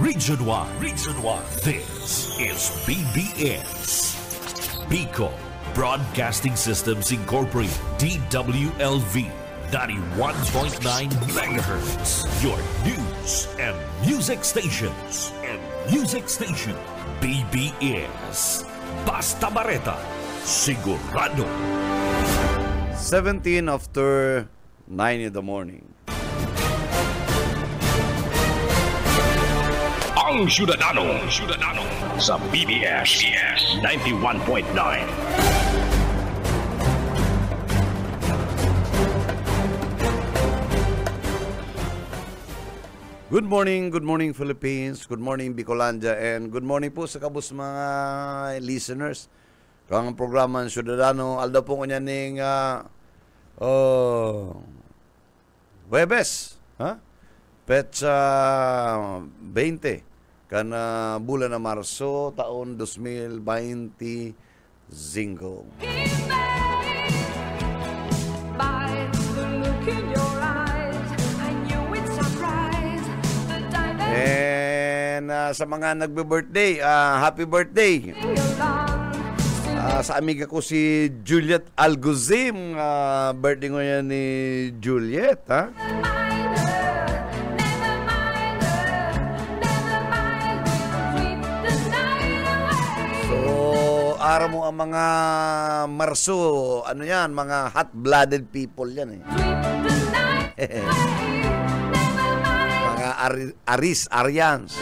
Region 1. Region 1. This is BBS. Bicol Broadcasting Systems Incorporated. DWLV. 91.9 megahertz. Your news and music stations. BBS. Basta Bareta. Sigurado. 17 after 9 in the morning. Ang Syudadano sa BBS 91.9. Good morning Philippines, good morning Bicolandia, and good morning po sa kabus mga listeners. Kang programa ng Syudadano, alda po kanya ning Huwebes, petsa 20, kana bulan na Marso, taon 2025. And sa mga nagbe-birthday, happy birthday. Sa amiga ko si Juliet Alguzim, birthday ko yan ni Juliet, ha? So, araw mo ang mga Marso, ano yan, mga hot-blooded people yan, eh. Mga Aryans.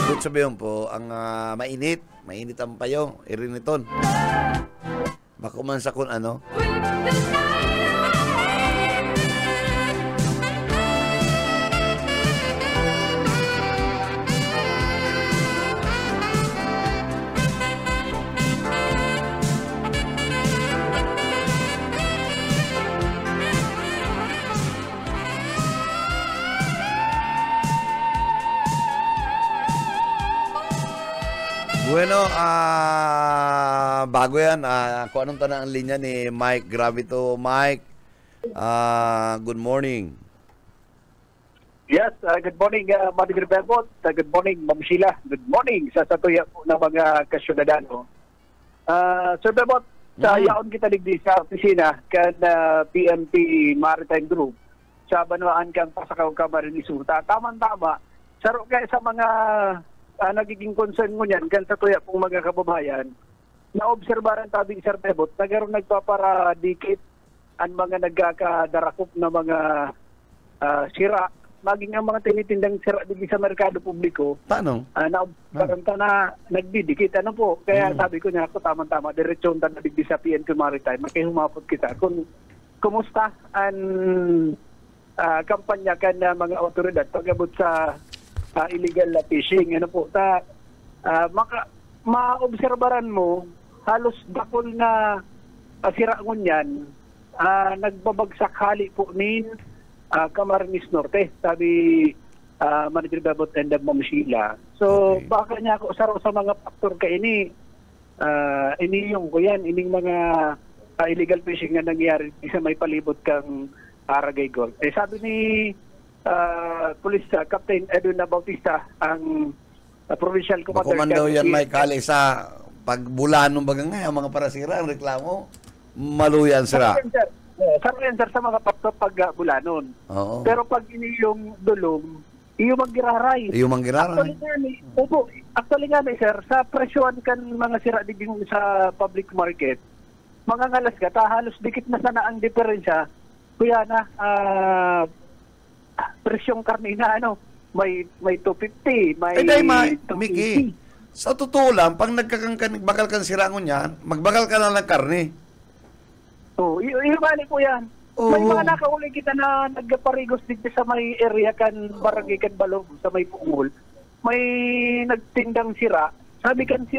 Good sabihin po, ang mainit ang payo, iriniton. Baka umansa kung ano. Bueno, bago yan, kung anong tanong ang linya ni Mike Gravito. Mike, good morning. Yes, good morning, Mother Bebot. Good morning, Ma'am Sheila. Good morning sa satuya po ng mga kasyudadano. Sir Bebot, sa yaon kita digdi sa opisina kan PMP Maritime Group sa Banwaan kang Pasakaw Camarines Sur. Tama-tama, saro kaya sa mga nagiging concern mo niyan kan sa tuya pong mga kababayan, naobserbaran tabing Sir Bebot, nagkaroon nagpaparadikit ang mga nagkakadarakop na mga sira, maging ang mga tinitindang sira dito sa merkado publiko. Paano? Naobserbaran na nagdidikit. Ano po? Kaya sabi ko niya ako, tama-tama, diretsyon na dito sa PNP Maritime. Makihumapot kita. Kumusta ang kampanya kan na mga otoridad pag-abot sa illegal fishing? Ano po, maobserbaran mo, halos dakol na sira ngunyan, nagbabagsak hali po nin Camarines Norte, sabi Manager Babot and Ma'am Sheila. So, okay. Baka niya ako saro sa mga faktor ka ini yung ko yan, ining mga illegal fishing na nangyari sa may palibot kang Aragay Gold. Sabi ni Police Captain Edwin Bautista, ang provincial commander. Komando yan may kali sa pagbulanong bagang ngayon, mga parasira ang reklamo, maluyan sira. Saro yan sir sa mga pagbulanon. Pero pag ini yung dulong, iyo manggiraray. Actually nga sir, sa presyon kan mga sira diging sa public market, mga ngalas ka, halos dikit na sana ang diferensya, kuya na, presyong karne na may 250, may 250. Miki, sa totoo lang, pag bakal kang sirangon yan, magbakal ka na ng karne. Ibali po yan. May mga nakauli kita na nagparigos dito sa may area kan barangay kan Balog, sa may Pungol. May nagtindang sira. Sabi kan si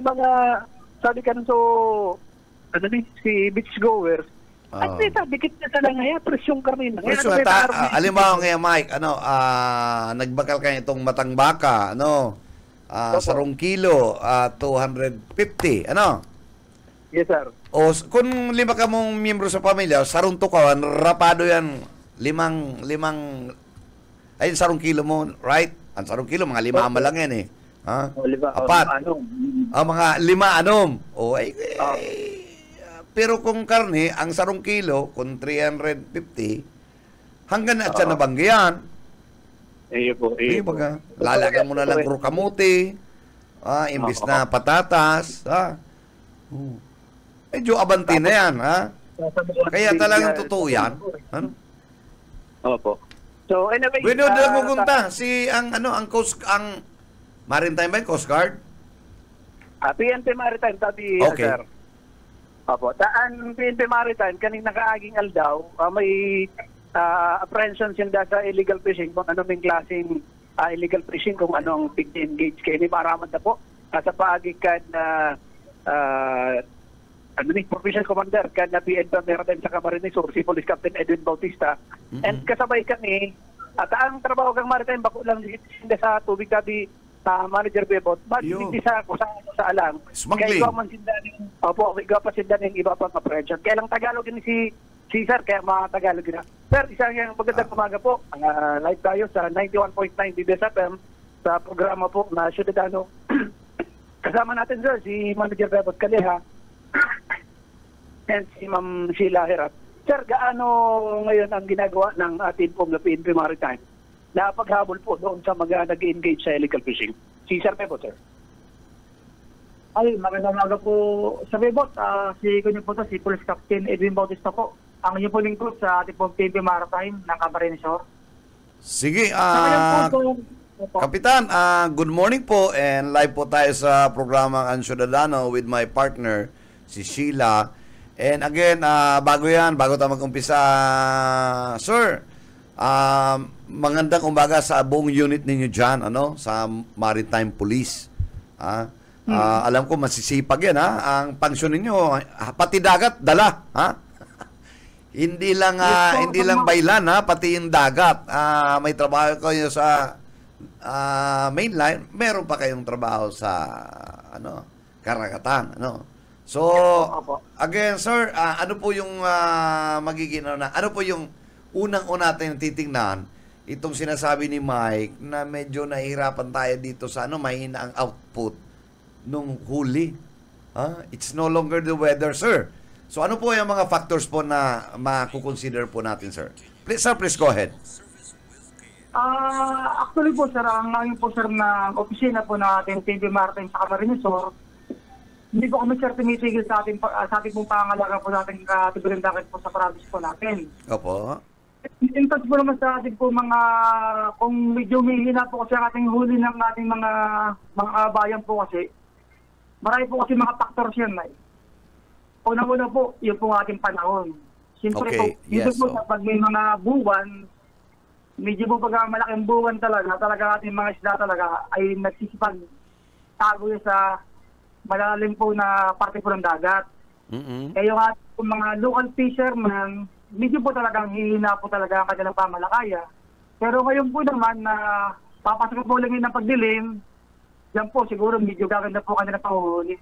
beach goers, at dikit na sa lang ngayon, presyong karne na. Alimbawa ngayon, Mike, nagbakal ka itong matang baka, sarong kilo, 250, Yes, sir. O kung 5 ka mong miyembro sa pamilya, sarong tukawan, rapado yan, limang Ay, yung 1 kilo mo, right? Ang 1 kilo, mga 5 lang yan eh. Ha? Apat. Mga 5 anom. Pero kung karne, ang 1 kilo, kung 350, hanggang na siya nabanggihan. Lalagyan mo na lang puro kamote, imbis na patatas. Medyo abanti na yan. Kaya talagang totoo yan. Ano? Opo. So anyway, bueno, nagkukunta ang Maritime ba yung Coast Guard? PNP Maritime tabi, okay. Sir. Opo. Ang PNP Maritime kanina kaaging aldaw, may apprehension sila sa illegal fishing kung anong klaseng illegal fishing, kung anong pig-engage kayo ni Maramad na po sa paagikan na Provincial Commander kan na PNP Maritime sa Camarines Sur, si Police Captain Edwin Bautista. And kasabay kami at ang trabaho kang Maritime bako lang hindi sa tubig tabi Manager Bebot, but hindi sa alam. Smuggling. Kaya man sindanin, ikaw pa sindanin iba pang apprehension. Kaya lang Tagalog ni si Sir, kaya mga Tagalog na. Sir, isang magandang umaga po. Live tayo sa 91.9 DBS FM sa programa po na Ciudadano. Kasama natin, sir, si Manager Bebot Kaleha and si Ma'am Sheila Herat. Sir, gaano ngayon ang ginagawa ng ating pong PNP Maritime na paghabol po doon sa mga nag-engage sa illegal fishing? Si Sir Bebot, sir. Ay, magandang umaga po sa Bebot. Si Police Captain Edwin Bautista po. Ang inyo po lingkod sa ating pong PNP Maritime ng Camarines Sur. Sige, Kapitan, good morning po and live po tayo sa programang Ang Ciudadano with my partner, si Sheila. And again, bago tayo mag-umpisa, sir, magandang umaga sa buong unit ninyo dyan, sa Maritime Police. Alam ko masisipag yan, ang pansyon ninyo, pati dagat, dala, Hindi lang bailan, pati yung dagat. May trabaho kayo sa mainline, meron pa kayong trabaho sa karagatan, So, again, sir, ano po yung magiging ano po yung unang-una natin titingnan itong sinasabi ni Mike na medyo nahihirapan tayo dito sa mahina ang output nung huli. It's no longer the weather, sir. So, ano po yung mga factors po na makukonsider po natin, sir? Please go ahead. Actually po, sir, ang ngayon po, sir, na opisina po natin, PNP Maritime sa Camarines Sur, hindi po kami, sir, tumitigil sa ating pong pangangalaga po natin katibuling dagat po sa province po natin. Opo. In touch po naman sa ating po mga, kung medyo humihina po kasi ang ating huli ng ating mga bayan po kasi, marami po kasi mga factors yan, Unang-una po, yun po ating panahon. Siyempre po, dito po kapag may mga buwan, medyo po pag malaking buwan talaga ating mga isda talaga ay nagsisipag tago sa malalim po na parte po ng dagat. Kaya yung ating mga local fishermen, medyo po talagang hihina po talaga ang kanilang pamalakaya. Pero ngayon po naman na papasok po lang yun ng pagdilim, yan po siguro medyo gaganda po kanilang panguhuli.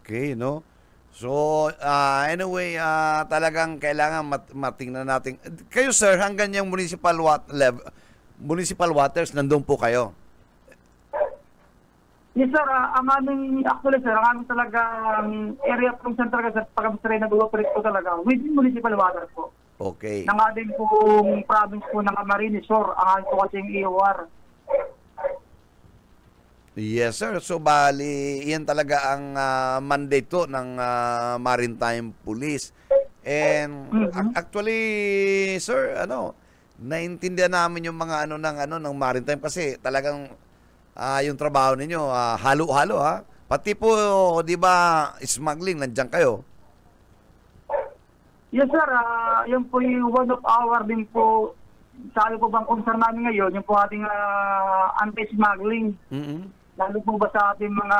Okay, So, anyway, talagang kailangan matingnan natin. Kayo, sir, hanggang yung municipal waters, nandun po kayo? Yes, sir. Ang aming talagang area po sa talaga sa pag-abstray na operate po talaga within municipal water po. Okay. Ng ating pong province po ng Camarines Sur, ang ating po kasing EOR. Yes, sir. So, bali, yan talaga ang mandate to ng Maritime Police. And actually, sir, naintindihan namin yung mga ng Maritime kasi talagang yung trabaho ninyo, halo-halo, Pati po, di ba, smuggling, nandiyan kayo? Yes, sir. Yun po yung one of our din po, sabi po bang concern namin ngayon, yung po ating anti-smuggling. Lalo po ba sa ating mga,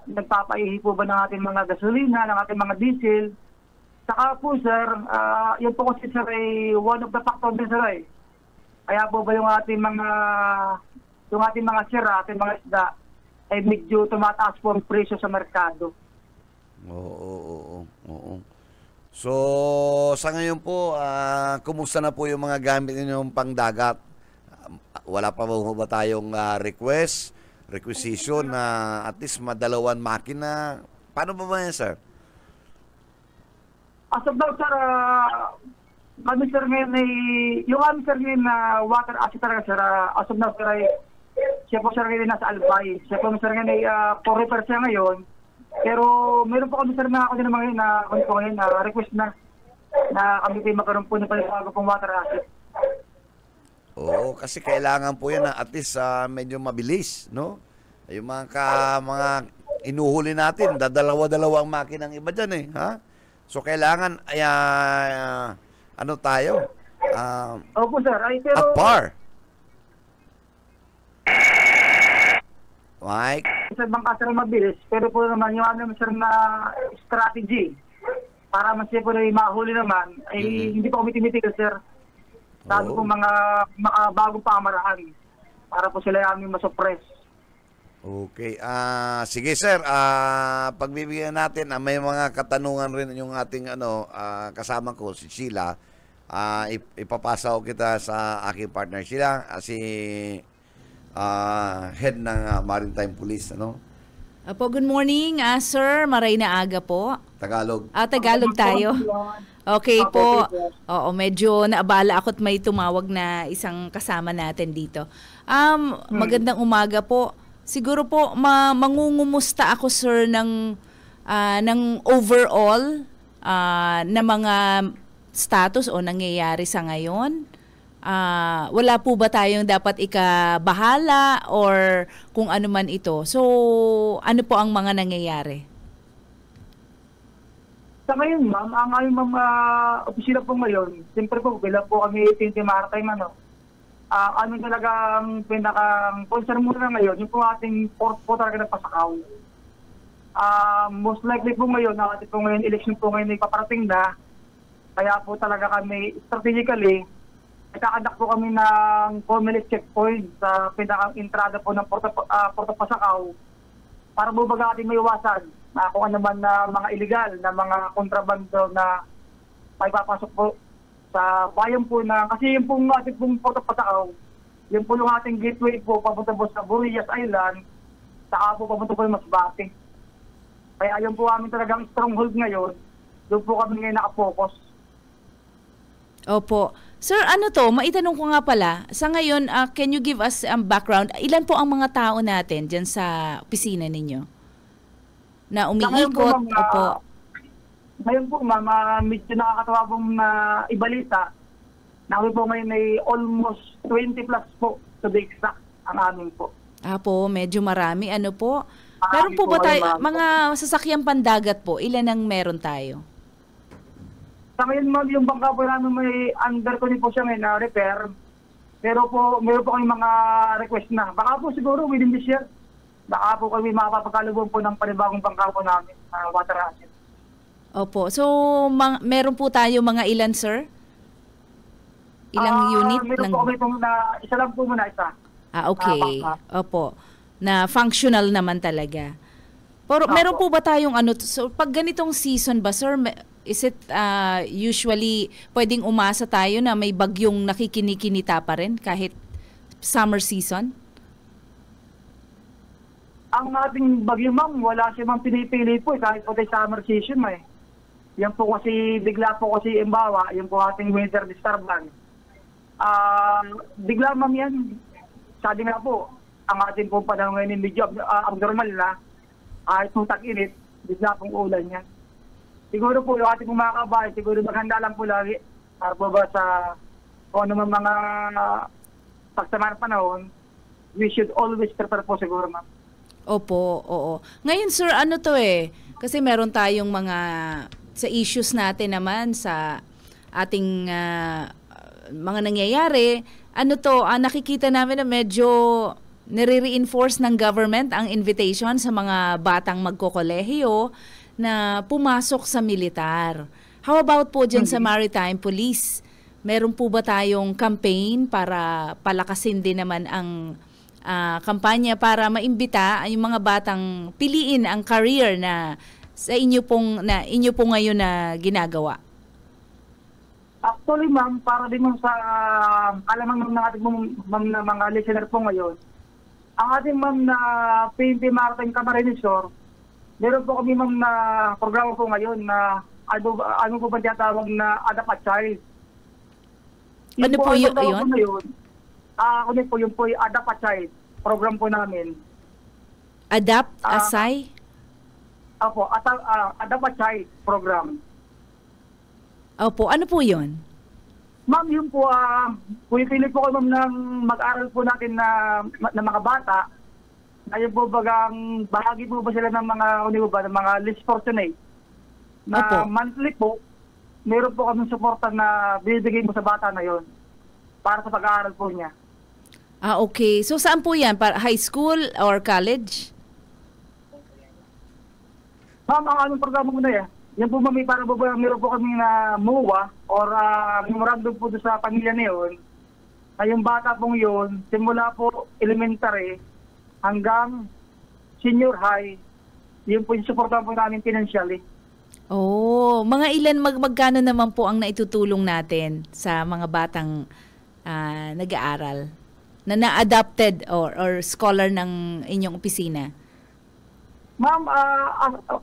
nagpapaihi po ba ng ating mga gasolina, ng ating mga diesel. Saka po, sir, yun po kasi, sir, ay one of the factors din, sir, Kaya po ba yung ating mga sira, ating mga isda, ay medyo tumataas po ang presyo sa merkado. Oo. So, sa ngayon po, kumusta na po yung mga gamit ninyong pangdagat? Wala pa ba tayong requisition na at least madalawan makina? Paano ba yan, sir? As of now, sir, kami sir ngayon ay, yung kami sir ngayon na water asset talaga sir, as of now sir ay, siya po sir ngayon nasa Albay. Siya po sir ngayon ay, for repair siya ngayon. Pero meron po kami sir na ako din naman ngayon na kami po ngayon na request na kami po magkaroon po ng paliwago pong water asset. Oo, kasi kailangan po yan na at least medyo mabilis, no? Yung mga inuhuli natin, dadalawa-dalawa ang makinang iba dyan eh, ha? So, kailangan, ano tayo? Opo, sir. Ay, pero... At par. Mike? Sir, bangka, sir, mabilis. Pero po naman, yung ano, sir, na strategy, para mas siya po na mahuli naman, ay hindi po kami timitigil, sir. Sabi po mga bagong pamaraan para po sila aming masuppress. Okay. Sige sir, pagbibigyan natin, may mga katanungan rin yung ating kasama ko, si Sheila. Ipapasa ko kita sa aking partner Sheila, si head ng Maritime Police, ano? Good morning, sir. Maray na aga po. Tagalog. Tagalog tayo. Okay po. Oo, medyo naabala ako at may tumawag na isang kasama natin dito. Magandang umaga po. Siguro po mangungumusta ako sir ng overall na mga status o nangyayari sa ngayon. Wala po ba tayong dapat ikabahala or kung ano man ito? So, ano po ang mga nangyayari? Sa ngayon, ma'am, ang aming mga opisina po ngayon, siyempre po, bilang po kami Maritime, ano talagang pinakang concern muna ngayon, yung po ating port po talaga ng Pasakaw. Most likely po ngayon, ating po ngayon, election po ngayon ay paparating na, kaya po talaga kami strategically, nagkakandak po kami ng Comelec checkpoint sa pinakang entrada po ng Porto Pasakaw para po baga ating maiwasan na kung ano man na mga illegal na mga kontrabando na may papasok po sa bayan po na, kasi yung pong ating pong Porto Pasakaw, yung po yung ating gateway po papunta po sa Burias Island, saka po papunta po yung Masbate. Kaya yun po amin talagang stronghold ngayon, doon po kami ngayon nakapokus. Opo. Sir, ano to? Maitanong ko nga pala. Sa ngayon, can you give us background? Ilan po ang mga tao natin dyan sa opisina ninyo? Na umiikot? Opo. Ngayon po, ma'am, medyo nakakatawa pong ibalita. Namin po ngayon ay almost 20 plus po to be exact ang amin po. Po, medyo marami. Ano po? Meron po ba tayo, mga sasakyang pandagat po, ilan ang meron tayo? Sa ngayon, ma'am, yung bangka po namin may under ko po siya ngayon na repair. Pero po, meron po kayong mga request na. Baka po siguro within this year, baka po kami makapagkalubong po ng panibagong bangka po namin, water asset. Opo. So, meron po tayo mga ilan, sir? Ilang unit? Meron po kami pong isa lang po muna, isa. Okay. Opo. Na functional naman talaga. Pero meron po ba tayong so pag ganitong season ba, sir, is it usually pwedeng umasa tayo na may bagyong nakikinikinita pa rin kahit summer season? Ang ating bagyo, ma'am, wala siya mang pinipili po kahit po tayo summer season, Yan po kasi, bigla po kasi imbawa, yung po ating winter disturbance. Bigla, ma'am, yan. Sabi nga po, ang ating po panahon ngayon medyo abnormal na, kahit po tag-init, bigla pong ulan yan. Siguro po yung ating mga kabahay, siguro maghanda lang po lagi para po ba sa kung ano mga pagsama ng panahon, we should always prepare po siguro, ma'am. Opo, oo. Ngayon, sir, ano to kasi meron tayong mga sa issues natin naman sa ating mga nangyayari. Ano to, nakikita namin na medyo nire-reinforce ng government ang invitation sa mga batang magkokolehiyo na pumasok sa militar. How about po dyan sa Maritime Police? Meron po ba tayong campaign para palakasin din naman ang kampanya para maimbita yung mga batang piliin ang career na sa inyo pong ngayon na ginagawa? Actually, ma'am, para din ma'am sa alamang ng ating ma'am na mga listener po ngayon, ang ating ma'am na PNP Maritime Camarines Sur, meron po kami ma'am na programa po ngayon na ano po ba tinatawag na Adapt a Child. Ano po yun? Ano po yun po yung Adapt a Child program po namin. Adapt Asay? Opo, Adapt a Child program. Opo, ano po yun? Ma'am, yun po, pumipili po kayo ma'am ng mag-aral po natin na mga bata. Ayun po bagang bahagi po ba sila ng mga least fortunate. Na Opo. monthly po, meron po kami suporta na bibigay mo sa bata na yon para sa pag-aaral po niya. Okay. So, saan po yan? High school or college? Ma'am, ang aming programa mo na yan. Yan po ma'am, para po ba meron po kami na MOA or memorandum po doon sa pamilya na yun. Ay yung bata pong yun, simula po elementary hanggang senior high, yun po yung supportan po namin financially. Oh, mga ilan magkano naman po ang naitutulong natin sa mga batang nag-aaral na-adopted or scholar ng inyong opisina? Ma'am,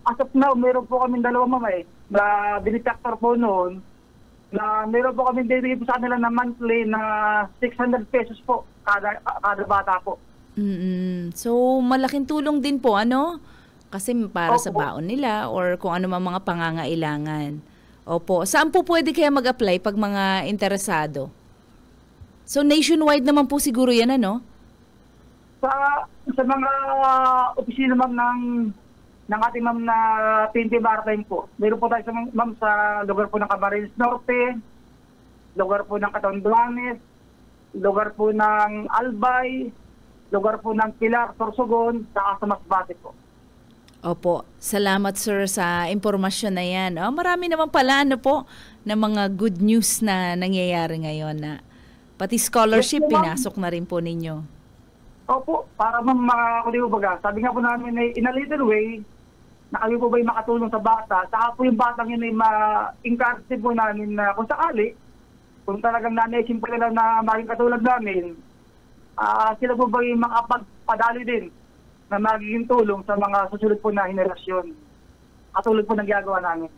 as of now, meron po kami dalawa ma'am na benefactor po noon na meron po kami bibigay po sa kanila na monthly na 600 pesos po kada bata po. So, malaking tulong din po, ano? Kasi para Opo. sa baon nila or kung ano man mga pangangailangan. Opo. Saan po pwede kaya mag-apply pag mga interesado? So, nationwide naman po siguro yan, ano? Sa mga opisina ma'am ng ating ma'am na PNP Maritime po, meron po tayo ma'am sa lugar po ng Camarines Norte, lugar po ng Catanduanes, lugar po ng Albay, lugar po ng Pilar, Sorsogon, sa Masbate po. Opo. Salamat, sir, sa impormasyon na yan. Marami naman pala, ano po, na mga good news na nangyayari ngayon na pati scholarship, Yes, ma'am. pinasok na rin po ninyo. Opo, para ma'am baga. Sabi nga po namin in a little way, na kami po ba'y makatulong sa bata, saka po yung batang yun ay ma-encourage po namin na kung sakali, kung talagang nanaisin po nila na maging katulad namin, sila po ba'y makapagpadali din na magiging tulong sa mga susunod po na henerasyon. Katulad po ng ginagawa namin.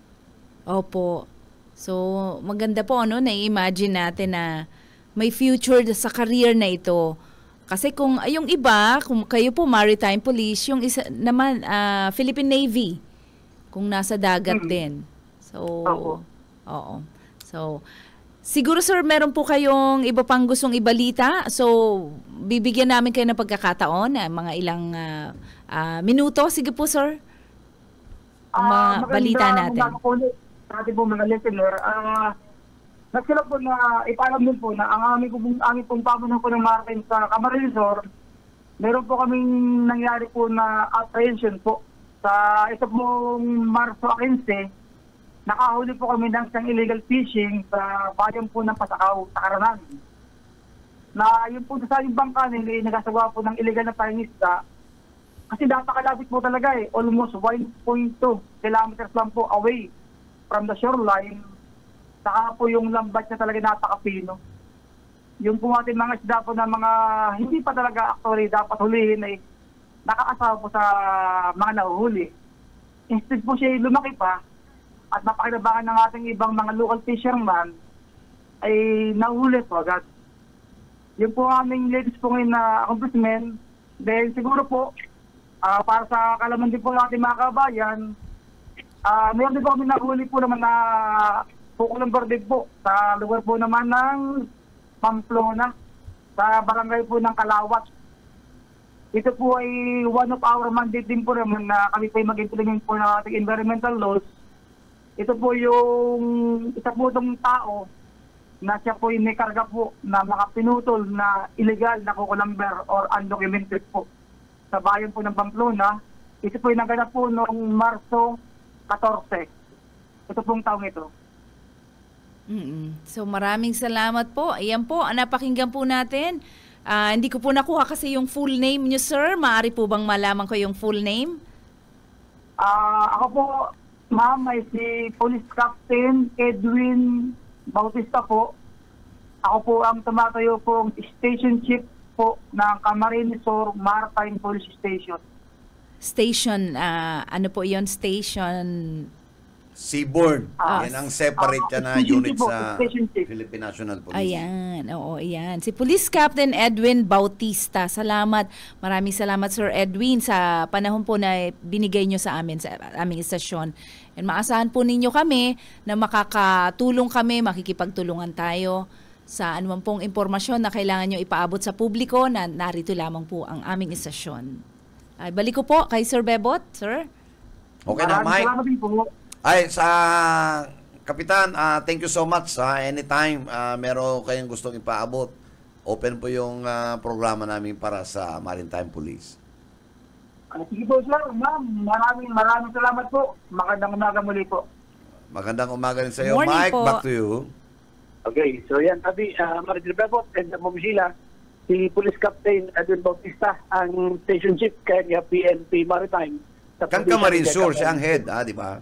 Opo. So, maganda po, ano, na-imagine natin na may future sa career na ito. Kasi kung yung iba, kung kayo po Maritime Police, yung isa naman Philippine Navy, kung nasa dagat din. So, oo. So, siguro sir, meron po kayong iba pang gustong ibalita. So, bibigyan namin kayo ng pagkakataon, mga ilang minuto. Sige po sir. Ang mga balita natin. Sa ating po mga listener, nagsila po na ipaalam din po na ang aming pong pamunuan po ng Maritime sa Camarines Sur, meron po kaming nangyari po na apprehension po. Sa ito pong Marso 15, nakahuli po kami ng isang illegal fishing sa bayan po ng Pasakaw, sa Karanan. Na yun po sa yung bangka nila, nagasagawa po ng illegal na pangingisda. Kasi napakalapit po talaga almost 1.2 kilometers lang po away from the shoreline. Saka po yung lambat niya talaga napakapino. Yung po ating mga isda po na mga hindi pa talaga actually dapat hulihin ay nakaasawa po sa mga nahuhuli. Instead po siya lumaki pa at napakinabangan ng ating ibang mga local fisherman ay nahuhuli po agad. Yung po aming latest po ngayon na accomplishment, dahil siguro po para sa kalaman din po ng ating mga kabayan, mayroon din po kami nahuli po naman na Pukulang Bardeg po, sa lugar po naman ng Pamplona, sa barangay po ng Kalawat. Ito po ay one of our mandate din po naman na kami po ay mag-implement po ng ating environmental laws. Ito po yung isa po itong tao na siya po ay may karga po na mga pinutol na illegal na kukulamber or undocumented po sa bayan po ng Pamplona. Ito po ay naganap po noong Marso 14. Ito pong taong ito. So maraming salamat po. Ayan po, napakinggan po natin. Hindi ko po nakuha kasi yung full name niyo, sir. Maaari po bang malaman ko yung full name? Ako po, ma'am, ay si Police Captain Edwin Bautista po. Ako po ang tumatayo pong station chief po ng Camarines Sur Maritime Police Station. Station, ano po yon station? Seaboard. Yan ang separate yan na station unit chief po, sa station chief. Philippine National Police. Ayan, oo, ayan. Si Police Captain Edwin Bautista. Salamat. Maraming salamat, Sir Edwin, sa panahon po na binigay nyo sa amin, sa aming istasyon. And maasahan po ninyo kami na makakatulong kami, makikipagtulungan tayo sa anumang pong impormasyon na kailangan nyo ipaabot sa publiko na narito lamang po ang aming istasyon. Ay, balik ko po kay Sir Bebot, sir. Okay na, Maraming Mike? salamat din po. Ay, sa Kapitan, thank you so much. Anytime meron kayong gustong ipaabot, open po yung programa namin para sa Maritime Police. Sige po, sir. Ma'am, maraming salamat po. Magandang umaga muli po. Magandang umaga rin sa iyo, Morning Mike. po. Back to you. Okay, so yan, sabi, Maricel Bebot and Ma'am Sheila, si Police Captain Edwin Bautista, ang station chief kaya PNP Maritime. Kan Camarines Sur, siya ang head, di ba?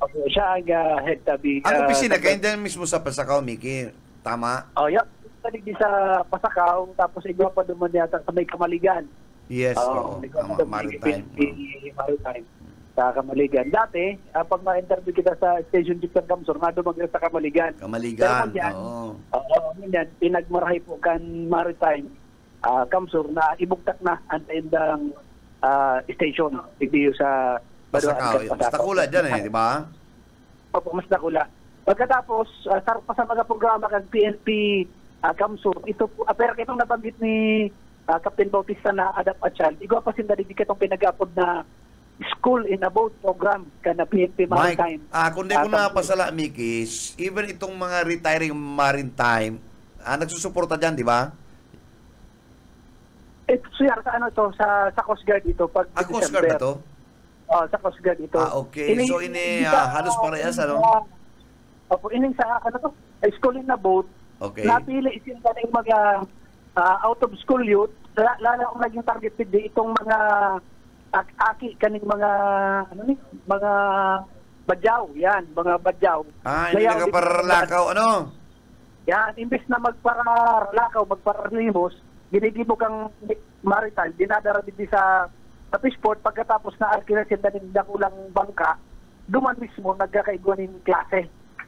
Okay, siya ang head, sabi. Ang opisina, kayo din mismo sa Pasakaw, Mickey. Tama? Oh, yeah. Talig din sa Pasakaw, tapos iba pa naman yata sa may Kamaligan. Yes, oo. Tama, Maritime. Maritime. Sa Kamaligan. Dati, pag ma-interview kita sa station chief ng Kamsur, nga dumagay sa Kamaligan. Kamaligan, oo. oo. Yan, pinagmarahay po kan Maritime Kamsur na ibugtak na ang tendang station. Hindi sa Pasakaw. Basta kula dyan di ba? Opo, mas nakula. Pagkatapos, sarap pa sa mga programa kang PNP Kamsur, ito po, pero itong nabanggit ni Captain Bautista na Adapt a Child, igwa pa sindaribig itong pinag-apod na School in a Boat program ka na PNP Maritime. Mike, kundi ko na pasala, Mickey, even itong mga retiring maritime, nagsusuporta dyan, di ba? So yan, sa ano to, sa Coast Guard ito. Pag Coast Guard na to? Sa Coast Guard ito. Okay. So, halos parehas, ano? Opo, ining sa, ano to, School in a Boat. Okay. Napili isin ka ng mga out of school youth, lalo ang naging target din itong mga aki kaning mga mga badyaw, yan, mga badyaw. Hindi nagparalakaw, ano? Yan, imbes na magparalakaw, magparalimos, ginigibo kang maritime, dinadara din sa fishport, pagkatapos na arkina sila ng dakulang bangka, duman mismo nagkakaiguan ng klase.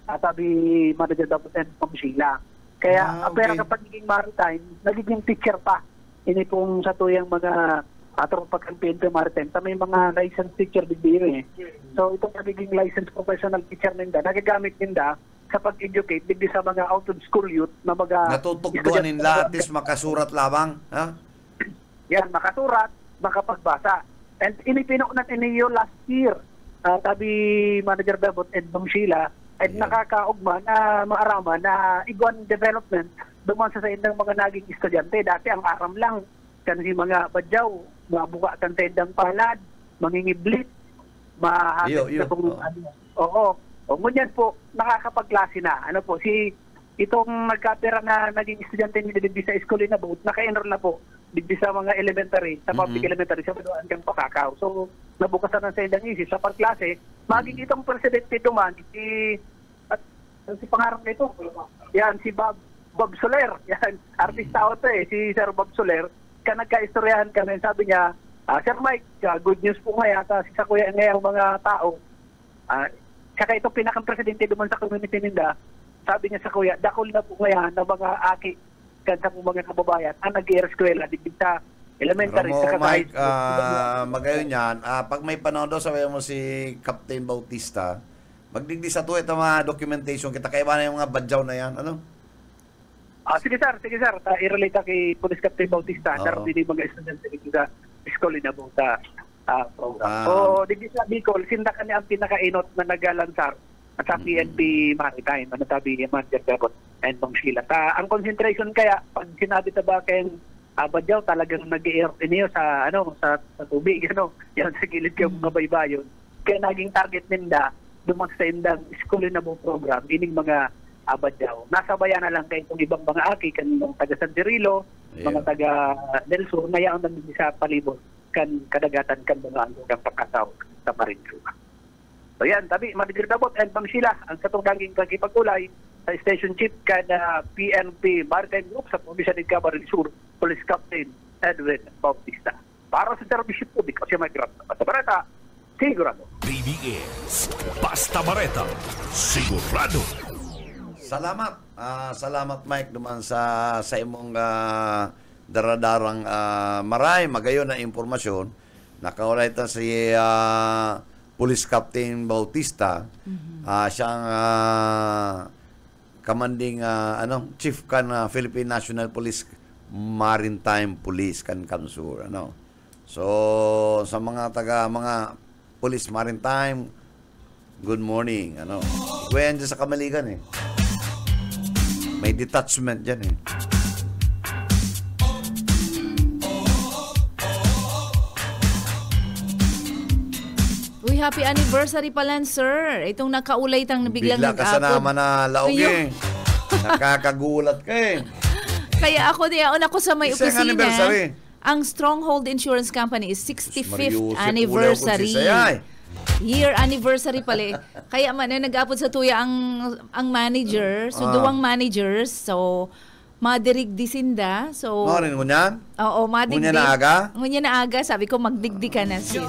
Sabi Manager Dapat and Ma'am Sheila. Kaya, okay. pero kapag naging maritime, nagiging teacher pa. Ini pong sa tuyang mga tropa kang PNP Maritime, sa may mga licensed teacher bigbiyo eh. So, itong nagiging licensed professional teacher ninda, nagagamit ninda sa pag-educate digdi sa mga out of school youth na mga natutugtuan nila at least makasurat lamang, ha? Yan, makasurat, makapagbasa. And inipinok natin niyo last year, sabi Manager Bebot and Ma'am Sheila, at nakakaugma na maaraman na iguan development duman sa indang mga naging estudyante. Dati ang aram lang kasi mga badyaw, mabuka kan tendang palad, mangingiblit, mahagad sa kung ano. Oo. O ngunyan po, nakakapagklase na. Ano po, itong nagkapera na naging estudyante ni Dibdi sa school na boat, naka-enroll na po Dibdi sa mga elementary, sa public elementary, sa Paduan kang Pakakaw. So, nabukasan ng sa indang isip sa pagklase, maging itong presidente duman, si pangarap nito, yan, si Bob Soler, yan, artista ako si Sir Bob Soler, ka nagka-istoryahan kami, sabi niya, Sir Mike, good news po ngayon sa kuya ngayong mga tao, kaya itong pinakang presidente duman sa community ninda, sabi niya sa kuya, dakol na po ngayon ng mga aki kan sa mga kababayan ang nag-i-eskwela digdig sa elementary sa Mike, magayon yan, pag may panahon daw, sabi mo si Captain Bautista, magdigdi sa tuwa itong mga documentation kita, kaya ba na yung mga badyaw na yan, ano? Sige sir. I-relate kay Police Captain Bautista. Sir, hindi mga estudyante dito sa school na po sa program. So, digdi sa Bicol, sinda ka niya ang pinakainot na nagalansar at sa PNP Maritime. Ano sabi ni Manager Bebot and Ma'am Sheila. Ang concentration kaya, pag sinabi ba kayong badyaw, talagang nag-i-air niyo sa tubig, yan sa gilid yung mga baybayon. Kaya naging target ninda, duman sa indang school na po program, ining mga badyaw. Nasabayan na lang kayo itong ibang mga aki, kanong taga San Cirilo, mga taga Del Sur, ngayon nandun sa palibot kan kadagatan kan mga ano ng pagkatao sa Marinduque. So yan, tabi, Madigrebabot and Ma'am Sheila, ang katong daging pagkipagulay sa Station Chief kada PNP Maritime Group sa Provincia de Camarines Sur, Police Captain Edwin Bautista. Para sa serbisyo publiko siya may grant. Basta Bareta, sigurado. BBS Basta Bareta, sigurado. Salamat. Salamat Mike duman sa imong daradarang maray magayon na impormasyon. Nakaulay ta si Police Captain Bautista. Siyang commanding chief kan Philippine National Police Maritime Police kan Kamsur So sa mga mga Police Maritime, good morning kuya dyan sa Kamaligan may detachment dyan Uy, happy anniversary pala, sir. Itong nakaulay tang biglang bigla ka sa naman na laog nakakagulat ka Kaya ako diyaon ako sa may Isang anniversary. Ang Stronghold Insurance Company is 65th Mariusip, anniversary. Year anniversary pala. Kaya man nag-apod sa tuya ang manager, so duwang managers. So madirig disinda. So rin mo niyan? Oo, madigdig. Ngunya na aga? Ngunya na aga, sabi ko magdigdi ka na sis.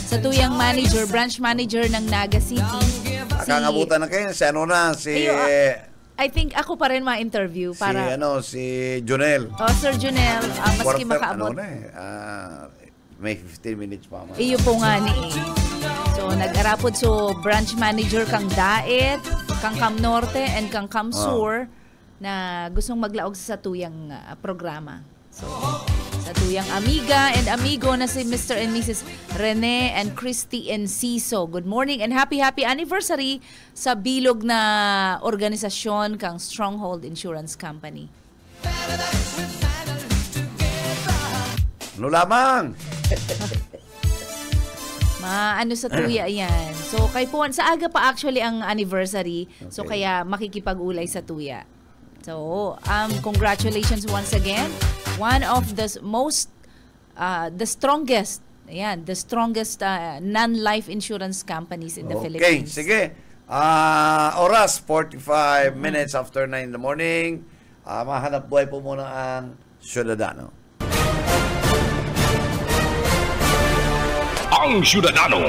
Sa tuyang manager, branch manager ng Naga City. Nakangabutan na kayo. Si I think ako pa rin ma-interview para si Junel. Sir Junel, maski makaabot. May 15 minutes pa. Iyo po nga ni So nag-arapod branch manager kang Daet, kang Cam Norte and kang Cam Sur na gustong maglaog sa tuyang programa. So sa tuyang amiga and amigo na si Mr. and Mrs. Rene and Christy Enciso. Good morning and happy anniversary sa bilog na organisasyon kang Stronghold Insurance Company. Ano lamang? Ano sa tuya yan. So kay po sa aga pa actually ang anniversary. So kaya makikipag-ulay sa tuya. So congratulations once again. One of the the strongest non-life insurance companies in the Philippines. Okay, sige. Oras 45 minutes after 9 in the morning. Mahanap buhay po muna ang Ciudadano. Ang Ciudadano.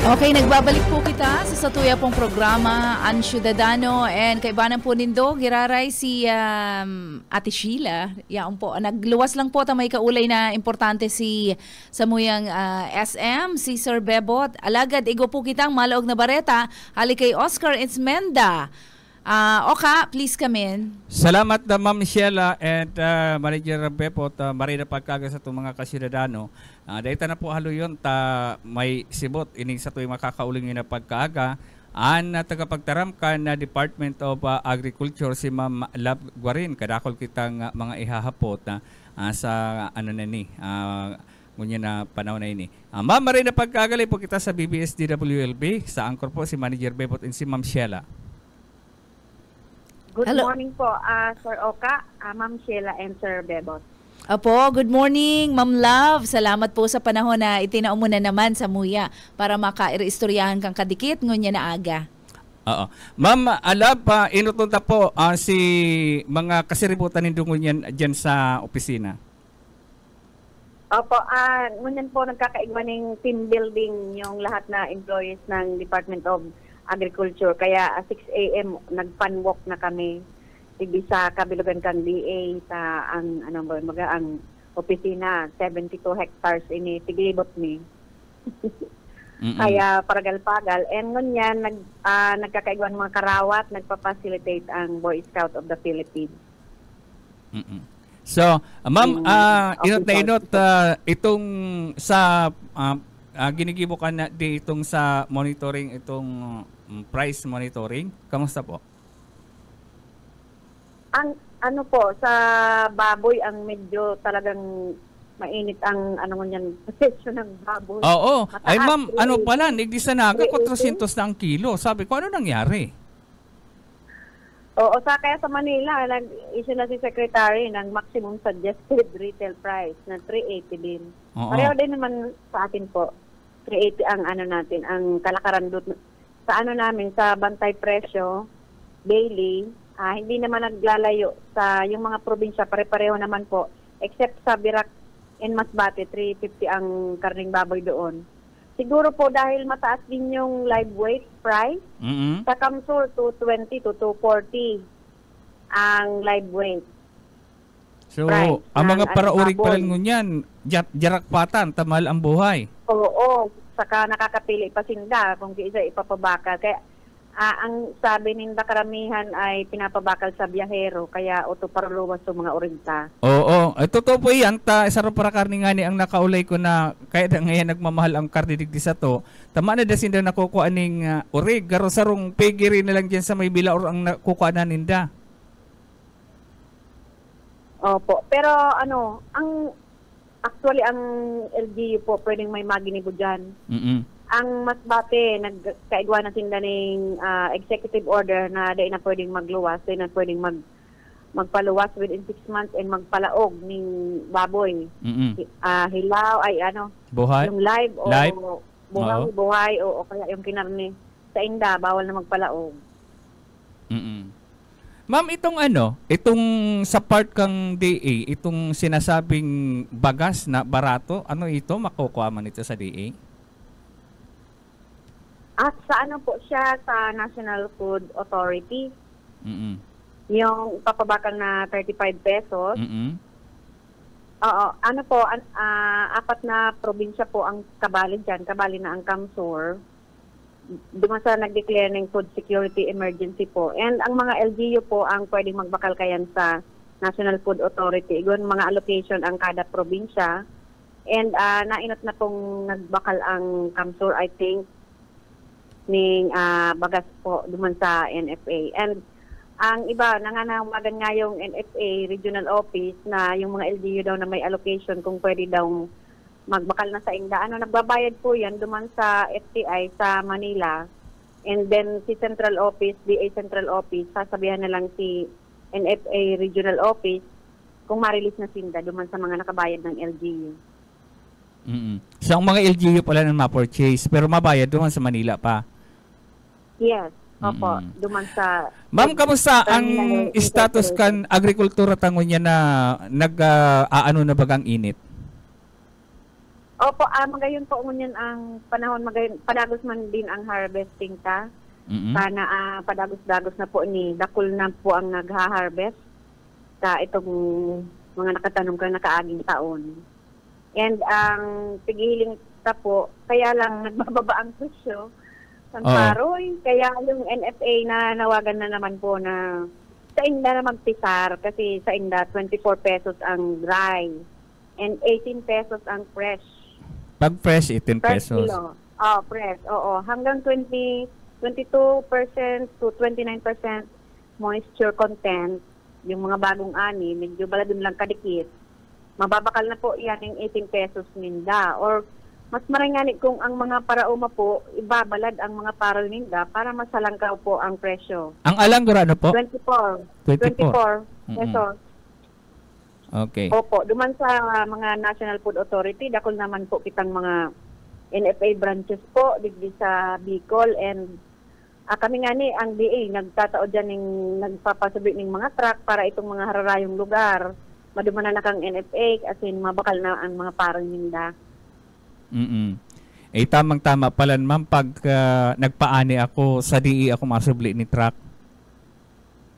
Okay, nagbabalik po kita sa satuya pong programa Ang Ciudadano and kaibanan po nindo giraray si Ate Sheila. Yaon po, nagluwas lang po ta may kaulay na importante si samuyang SM, si Sir Bebot. Alagad igo po kitang malaog na bareta hali kay Oscar Ismenda. Oka, please come in. Salamat na Ma'am Sheila and Manager Bebot, marina pagkaga sa itong mga kasyudadano. Dahil na po halo yun, may sibot ining sa ito yung makakauling yun na pagkaaga. Tagapagtaram ka na Department of Agriculture si Ma'am Lab Guarin. Kadakol kitang mga ihahapot sa ngunyan na panahon na ini. Ma'am, marina pagkagalay po kita sa BBS DWLB. Sa angkor po si Manager Bebot and si Ma'am Sheila. Good morning po, Sir Oka, Ma'am Sheila and Sir Bebot. Apo, good morning, Ma'am Love. Salamat po sa panahon na itinao mo na naman sa Muya para makaistoryahan kang kadikit ngunya na aga. Oo. Ma'am, Love, inutunta po si mga kasiributan nindong ngunyan dyan sa opisina. Opo, ngunyan po nagkakaigwa ng team building yung lahat na employees ng Department of Agriculture. Kaya 6 a.m. nagpanwalk na kami sa kabilugan kang DA sa ang opisina 72 hectares ini tiglibot ni. Kaya paragal-pagal and ngunyan nagkakaigwan mga karawat, nagpa-facilitate ang Boy Scout of the Philippines. So, ma'am, inot itong sa ginigibo ka na itong sa monitoring itong price monitoring. Kamusta po? Ang sa baboy ang medyo talagang mainit ang presyo ng baboy. Oo. Mataas, Ay ma'am, pala, nigdi sa Naga 400 na ang kilo. Sabi ko, ano nangyari? Oo, kaya sa Manila, nag-issue na si Secretary ng maximum suggested retail price na 380 din. Oo. Pareho din naman sa atin po. 380 ang ano natin, ang kalakaran doon. Sa ano namin, sa bantay presyo, daily, hindi naman naglalayo sa yung mga probinsya, pare-pareho naman po. Except sa Birac and Masbate, 350 ang karning baboy doon. Siguro po dahil mataas din yung live weight price, sa Kamsur 220 to 240 ang live weight. So, price ang mga ng paraurig baboy. pa lang ngunyan, jarakpatan, tamal ang buhay. Oo, saka nakakapili pa sinda kung isa ipapabakal. Kaya ang sabi ninda karamihan ay pinapabakal sa biyahero, kaya utoparluwas sa mga orinta. Oo, totoo po yan. Isa rin para karni nga ni ang nakaulay ko na kaya na ngayon nagmamahal ang karne digdi sa to. Tama na dasin daw nakukuha ning urig. Garo sarong pigiri na lang dyan sa may bila or ang nakukuha na ninda. Opo, pero actually ang LGU po pwedeng may maginibo dyan. Ang Masbate, nagkaigwa na sila ng executive order na dahil na pwedeng magluwas, dahil na pwedeng magpaluwas within 6 months and magpalaog ng baboy. Hilaw, Buhay? yung live o Live? buhay o kaya yung kinarne. Sa inda, bawal na magpalaog. Ma'am, itong sa part kang DA, itong sinasabing bagas na barato, ano ito? Makukuha man ito sa DA? At sa po siya sa National Food Authority. Yung papabakal na 35 pesos. Oo, apat na probinsya po ang kabali dyan. Kabali na ang Kamsur. Doon sa nag-declare ng food security emergency po. And ang mga LGU po ang pwedeng magbakal kayan sa National Food Authority. Iyon mga allocation ang kada probinsya. And nainot na pong nagbakal ang Kamsur, I think, ning bagas po duman sa NFA. And ang iba, nanganawagan nga yung NFA Regional Office na yung mga LGU daw na may allocation kung pwede daw magbakal na sa inda. Nagbabayad po yan duman sa FTI sa Manila. And then si Central Office, DA Central Office, sasabihan na lang si NFA Regional Office kung ma-release na sinda duman sa mga nakabayad ng LGU. So ang mga LGU pala na ma-purchase pero mabayad duman sa Manila pa? Yes. Opo, duman sa... Ma'am, kamusta ang status kan agrikultura tangon niya na nag-aano na bagang init? Opo, magayon po ngunyan ang panahon, padagos man din ang harvesting ta. Sana padagos-dagos na po ni dakul na po ang nagha-harvest sa itong mga nakatanom ka nakaaging taon. And ang pigiling ta po, kaya lang nagbababa ang presyo sa paroy. Kaya yung NFA na nawagan na naman po na sa inda na magpisar kasi sa inda 24 pesos ang dry and 18 pesos ang fresh. Pag fresh, 18 pesos. Kilo. Fresh. Oo. Hanggang 22% to 29% moisture content. Yung mga bagong ani, medyo baladun lang kadikit. Mababakal na po yan yung 18 pesos ninda. Or mas marangani kung ang mga parauma po, ibabalad ang mga paral ninda para masalangkaw po ang presyo. Ang alanggura ano po? 24 pesos. Okay. Opo, duman sa mga National Food Authority, dakol naman po kitang mga NFA branches po, digdi sa Bicol, and kami nga ni, ang DA, nagtatao dyan nagpapasabi ng mga truck para itong mga hararayong lugar, maduman na nakang NFA, as in mabakal na ang mga parang ninda. Tamang-tama pala ma'am, pag nagpaani ako sa DE ako masubli ni truck.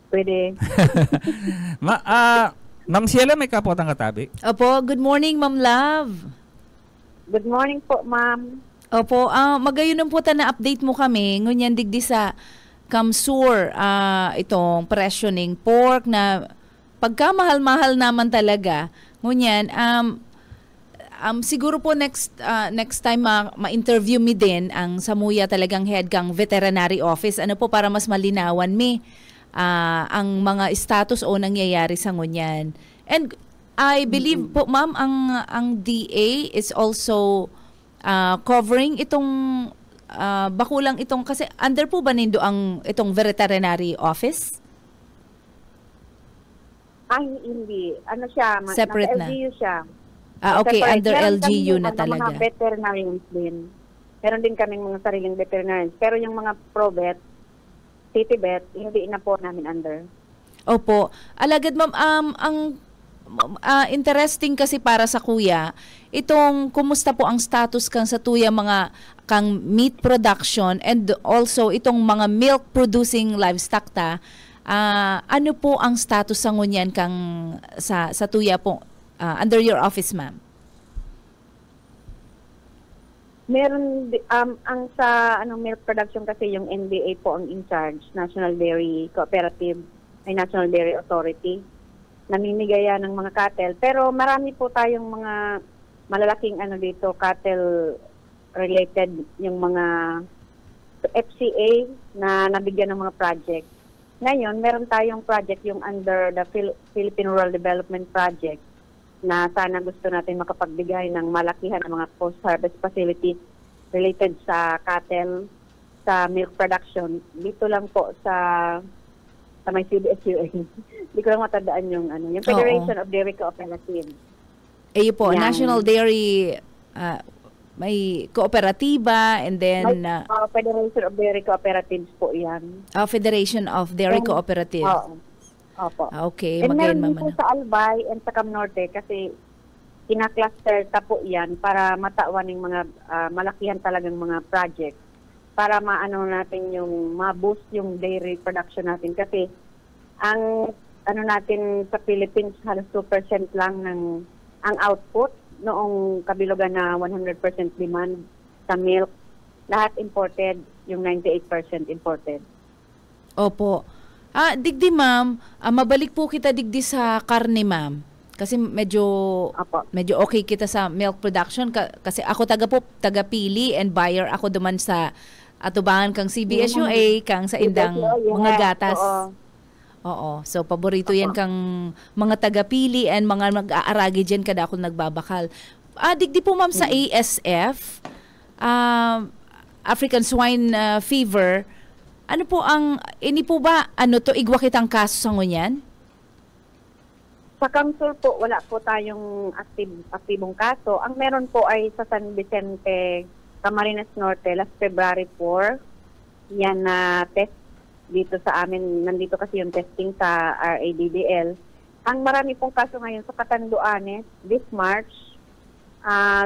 Pwede. Ma'am Sheila, may kapotang katabi? Opo, good morning, Ma'am Love. Good morning po, ma'am. Opo, magayon po na update mo kami, ngunyan digdi sa Kamsur, itong presyo ng pork na pagka mahal-mahal naman talaga, ngunyan, siguro po next time ma-interview mi din ang Samuya talagang head kang veterinary office. Ano po para mas malinawan mi ang mga status o nangyayari sa ngunyan. And I believe po ma'am ang DA is also covering itong bakulang itong kasi under po ba nindo ang itong veterinary office? Ay, hindi. Ano siya? Separate nasa na. LGU siya. Okay, Separate. under Meron LGU kaming na mga talaga. veterinarians din. Meron din kaming mga sariling veterinarians. Pero yung mga pro-vet, city vet, hindi na po namin under. Opo. Alagad ma'am, ang interesting kasi para sa kuya, itong kumusta po ang status kang sa tuya mga kang meat production and also itong mga milk producing livestock ta, ano po ang status sa ngunyan kang sa tuya po under your office, ma'am? Meron ang sa milk production kasi yung NBA po ang in charge, National Dairy Cooperative, ay National Dairy Authority. Namimigay yan ng mga cattle. Pero marami po tayong mga malalaking dito, cattle related, yung mga FCA na nabigyan ng mga project. Ngayon, meron tayong project yung under the Philippine Rural Development Project na sana gusto natin makapagbigay ng malakihan ng mga post-harvest facilities related sa cattle, sa milk production. Dito lang po sa may CBSUA. Hindi ko lang matandaan yung Federation of Dairy Cooperatives. Po, Yan. National Dairy, may kooperatiba and then Federation of Dairy Cooperatives po yan. Federation of Dairy Cooperative. Oo. Opo. Okay, And magayon meron ma'am. din po sa Albay and sa Cam Norte kasi kinakluster ta po yan para matawan ng mga malakihan talagang mga project para maano natin yung ma-boost yung dairy production natin kasi ang natin sa Philippines halos 2% lang ng ang output noong kabilugan na 100% demand sa milk, lahat imported, yung 98% imported. Opo. Digdi ma'am, mabalik po kita digdi sa karne ma'am. Kasi medyo okay kita sa milk production kasi ako taga-pili and buyer ako duman sa atubangan kang CBSUA, kang sa indang mga gatas. Oo. So, paborito yan kang mga taga-pili and mga mag-aaragi dyan kada ako nagbabakal. Digdi po ma'am sa ASF, African Swine Fever, ano po ini po ba, igwa kitang kaso sa ngunyan? Sa Kamsur po, wala po tayong aktibong kaso. Ang meron po ay sa San Vicente, Camarines Norte, last February 4. Yan na test dito sa amin. Nandito kasi yung testing sa RADDL. Ang marami pong kaso ngayon sa Catanduanes, this March,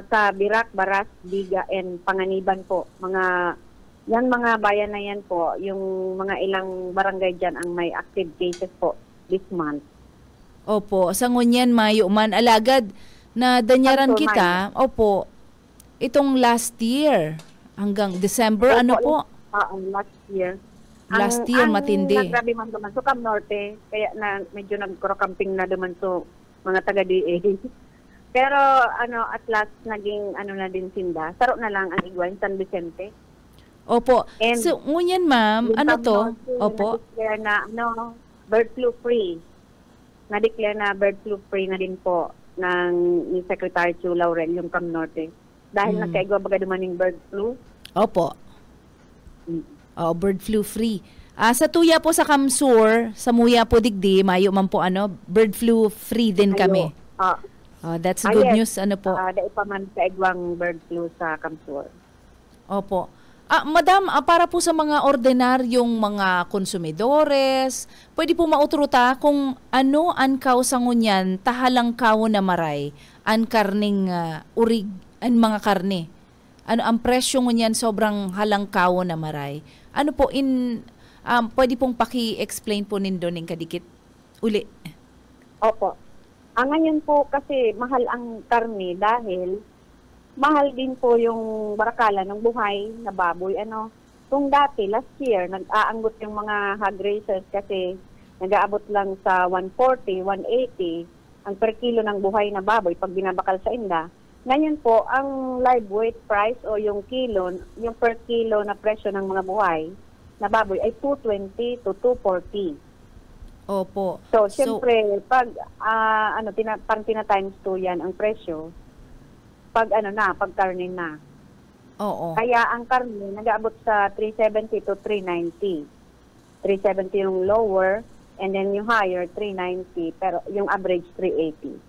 sa Birac, Baras, Biga, and Panganiban po. Mga bayan na yan po, yung mga ilang barangay dyan ang may active cases po this month. Opo, sa ngunyan mayo man alagad na danyaran kita. Opo. Itong last year hanggang December po? Last year. Last year matindi. Nagrabe man duman so Cam Norte, kaya na medyo nagkoro-camping na duman so mga taga-DA. Pero at last naging na din sinda. Saro na lang ang igwan San Vicente. Opo. And so ngunyan ma'am, Opo. Na-declare na bird flu free. Na-declare na bird flu free na din po ni Secretary Chu Laurel yung Cam Norte. Dahil nagkaigwa baga dumaning bird flu. Opo. Bird flu free. Sa tuya po sa Kamsur, sa muya po digdi, mayo man po bird flu free din kami. That's good news po. Dahil pa man kaigwang bird flu sa Kamsur. Opo. Madam, para po sa mga ordinaryong mga konsumidores, pwede po mautruta kung ano ang kaw sa ngunyan, tahalang kaw na maray, ang karning urig, ang mga karne. Ano ang presyo ngunyan sobrang halang kaw na maray. Ano po, pwede pong paki-explain po nindo ng kadikit uli. Opo. Ngayon po kasi mahal ang karne dahil mahal din po yung barakala ng buhay na baboy. Kung dati, last year, nag-aanggot yung mga hog raisers kasi nag-aabot lang sa 140, 180 ang per kilo ng buhay na baboy pag binabakal sa inda. Ngayon po, ang live weight price o yung per kilo na presyo ng mga buhay na baboy ay 220 to 240. Opo. So, siyempre, pag parang tina-times 2 yan ang presyo, pag karne na. Oo. Kaya ang karne nag-aabot sa 370 to 390. 370 yung lower, And then yung higher, 390. Pero yung average, 380.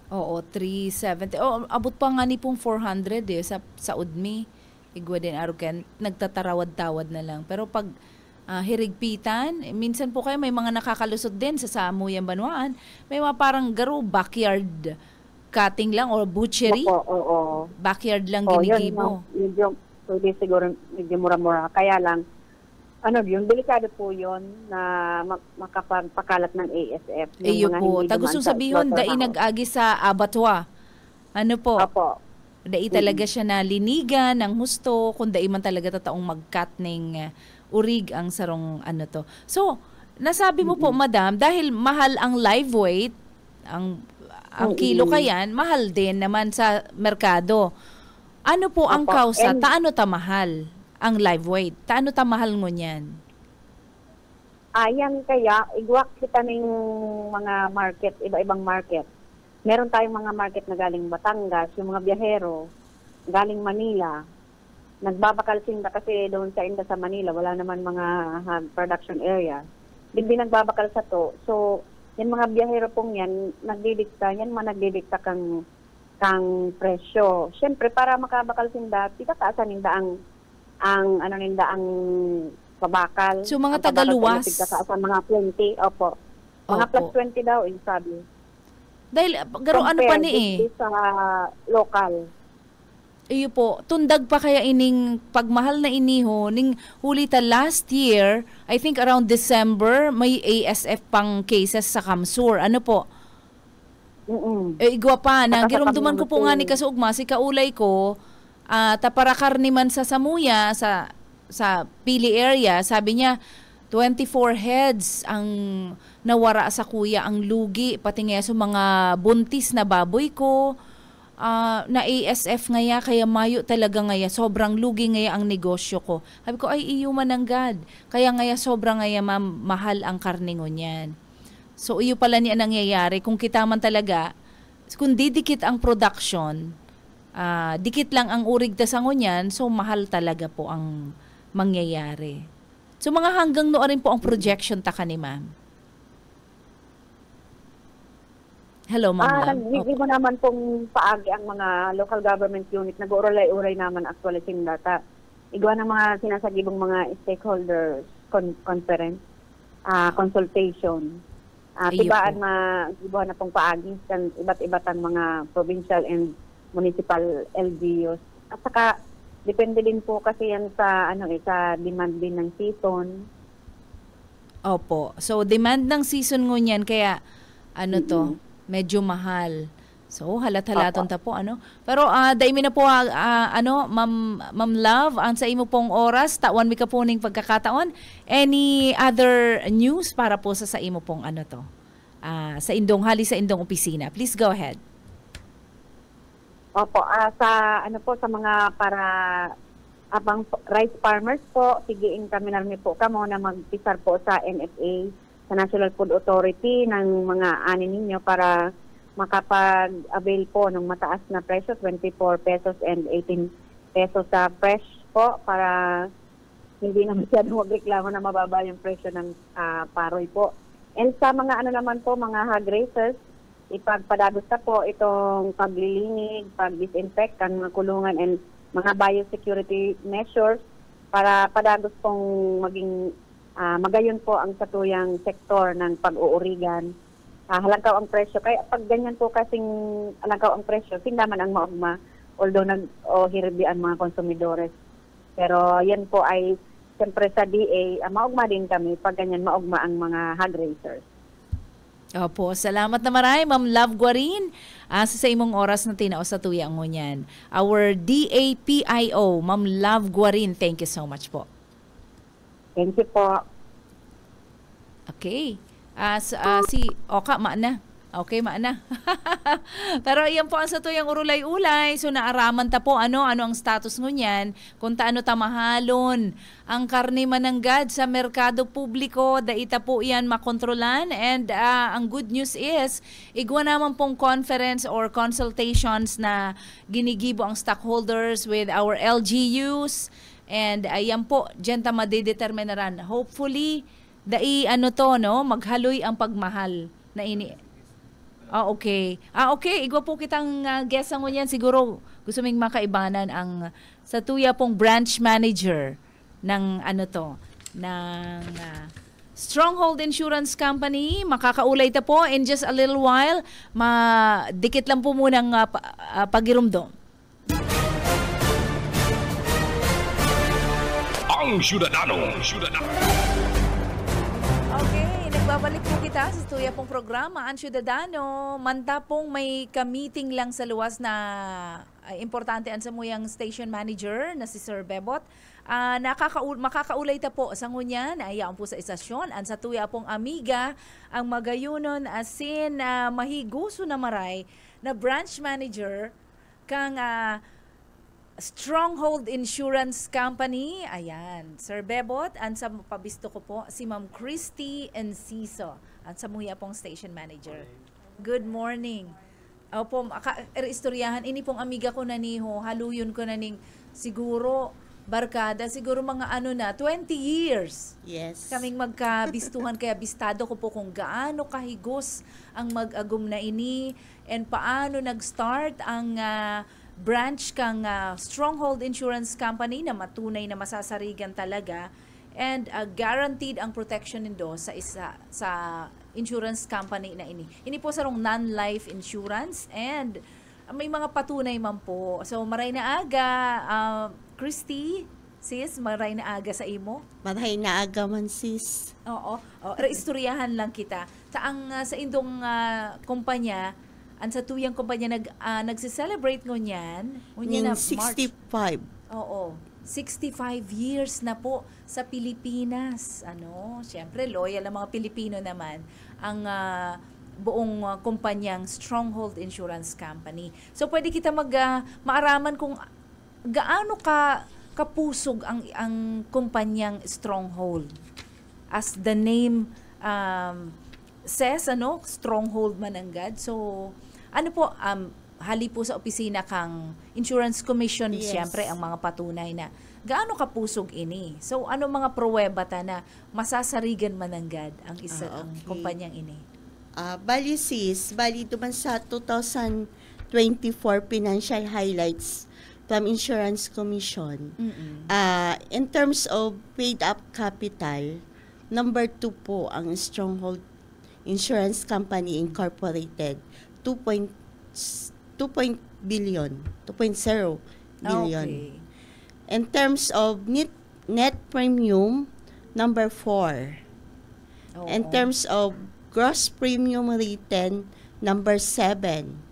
Oo, 370. Oh, abot pa nga ni pong 400 sa UDMI. Igwa din arugan, nagtatarawad-tawad na lang. Pero pag hirigpitan, minsan po kayo may mga nakakalusot din sa Samuyang Banwaan. May mga parang garo, backyard cutting lang or butchery. Oo. Backyard lang Yun, ginigibo. medyo, pwede siguro medyo mura-mura. Kaya lang, yung delikado po yun na makapagpakalat ng ASF. Iyo po. Tagusong sabihin, dai nag-agi sa abatwa. Ano po? Opo. Dai talaga siya na linigan ng husto, kung dai man talaga tataong mag-cut ng urig ang sarong ano to. So, nasabi mo po, madam, dahil mahal ang live weight, ang kilo kayan, mahal din naman sa merkado. Ano po ang kausa? Taano ta mahal ang live weight? Taano ta mahal ngunyan? Ayan kaya, igwak kita ng mga market, iba-ibang market. Meron tayong mga market na galing Batangas, yung mga biyahero, galing Manila. Nagbabakal sila kasi doon sa inda sa Manila, wala naman mga production area. Hindi nagbabakal sa to. So, yung mga biyahero pong yan, nagdidikta kang presyo. Siyempre, para makabakal sinda, titaasan ninda ang pabakal. So, mga tagaluwas? Titaasan mga 20, opo. Mga Opo. plus 20 daw, sabi. Dahil, garo ano pa ni Sa local. Iyo po, tundag pa kaya ining pagmahal na iniho, ning huli ta last year, I think around December, may ASF pang cases sa Kamsur. Ano po? Igwa pa, na girumduman ko po nga ni Kasugma, si kaulay ko, taparakar ni man sa Samuya, sa Pili area, sabi niya, 24 heads ang nawara sa kuya ang lugi, pati nga sa mga buntis na baboy ko, na ASF ngaya, kaya mayo talaga ngaya, sobrang lugi ngaya ang negosyo ko. Sabi ko, ay iyo mananggad. Kaya ngaya sobrang ngaya mahal ang karne ngunyan. So iyo pala niya nangyayari. Kung kita man talaga, kung didikit ang production, dikit lang ang urig sa ngunyan, so mahal talaga po ang mangyayari. So mga hanggang noon rin po ang projection ta ka ni ma'am. Hello, ma'am. Hindi mo naman pong paagi ang mga local government unit. Nag-uray-uray naman actually sin data. Igwa ng mga sinasagibong mga stakeholders conference, consultation. Tibaan iba na pong paagi sa iba't iba't ang mga provincial and municipal LGUs. At saka depende din po kasi yan sa sa demand din ng season. Opo. So demand ng season ngunyan, kaya medyo mahal. So, halat-halaton ta po, Pero, daimi na po, Ma'am Love, ang sa imo pong oras, tawan mi ka po ning pagkakataon. Any other news para po sa imo pong sa indong sa indong opisina? Please go ahead. Opo, sa mga para abang rice farmers po, sigiin kami namin po kamo na magpisar po sa NFA, sa National Food Authority ng mga ani ninyo para makapag-avail po ng mataas na presyo, 24 pesos and 18 pesos sa fresh po para hindi na masyadong magreklamo na mababa yung presyo ng paroy po. And sa mga naman po, mga hog raisers, ipagpadagos na po itong paglilinig, pag-disinfect, mga kulungan and mga biosecurity measures para padagos pong maging magayon po ang satuyang sektor ng pag-uurigan. Halangkaw ang presyo. Kaya pag ganyan po kasing halangkaw ang presyo, sindaman ang maugma, although hirbian mga konsumidores. Pero yan po ay, siyempre sa DA, maugma din kami pag ganyan maugma ang mga hog raisers. Opo, salamat na maray, Ma'am Love Guarin, sa imong oras na tinao sa tuyang ngunyan. Our DAPIO, Ma'am Love Guarin, thank you so much po. Thank you po. Okay. Si Oka, maana. Okay, maana. Pero iyan po ang sa tuyang urulay-ulay. So naaraman ta po ano ang status ngunyan. Kung taano tamahalon ang karne mananggad sa merkado publiko. Daita po iyan makontrolan. And ang good news is, igwa naman pong conference or consultations na ginigibo ang stockholders with our LGUs. And ayan po, dyan ta madedeterminaran. Hopefully, Dai ano to, no? Maghaloy ang pagmahal na ini. Okay. Okay. Igwa po kitang guess ang yan. Siguro gusto ming makaibanan ang sa tuya pong branch manager ng ano to, ng Stronghold Insurance Company. Makakaulay ta po in just a little while. Dikit lang po munang pagirumdom. Ang Syudadano. Okay, nagbabalik po kita sa tuya pong programa, Ang Syudadano. Manta pong may ka-meeting lang sa luwas na importante ang samuyang station manager na si Sir Bebot. Makakaulay ta po sa ngunyan, ayaan po sa istasyon, ang sa tuya pong amiga, ang magayunon asin mahiguso na maray na branch manager kang Stronghold Insurance Company. Ayan, Sir Bebot, ang sa pabisto ko po, si Ma'am Christy Enciso, ang samuya pong station manager. Good morning. Opo, istoryahan, ini pong amiga ko na niho, haluyon ko na ning siguro, barkada, siguro mga 20 years. Yes. Kaming magkabistuhan, kaya bistado ko po kung gaano kahigos ang mag-agum na ini and paano nag-start ang branch kang Stronghold Insurance Company na matunay na masasarigan talaga and guaranteed ang protection nindo sa insurance company na ini. Ini po sarong non-life insurance and may mga patunay man po. So maray na aga, Christy, sis, maray na aga sa imo? Maray na aga man, sis. Oo. Reistoryahan lang kita. Sa indong kumpanya, ang sa tuyang kumpanya nagse-celebrate ngunyan na 65. Oo. 65 years na po sa Pilipinas. Siyempre, loyal ang mga Pilipino naman ang buong kumpanyang Stronghold Insurance Company. So, pwede kita maaraman kung gaano kapusog ang kumpanyang Stronghold. As the name says, Stronghold mananggad. So, hali po sa opisina kang Insurance Commission, yes. Siyempre, ang mga patunay na gaano kapusog ini. So, ano mga pruweba ta na masasarigan mananggad ang ang kumpanyang ini? Bali duman sa 2024 financial highlights from Insurance Commission. In terms of paid up capital, number 2 po ang Stronghold Insurance Company Incorporated, 2.0 billion. Okay. In terms of net premium, number 4. In terms of gross premium written, number 7.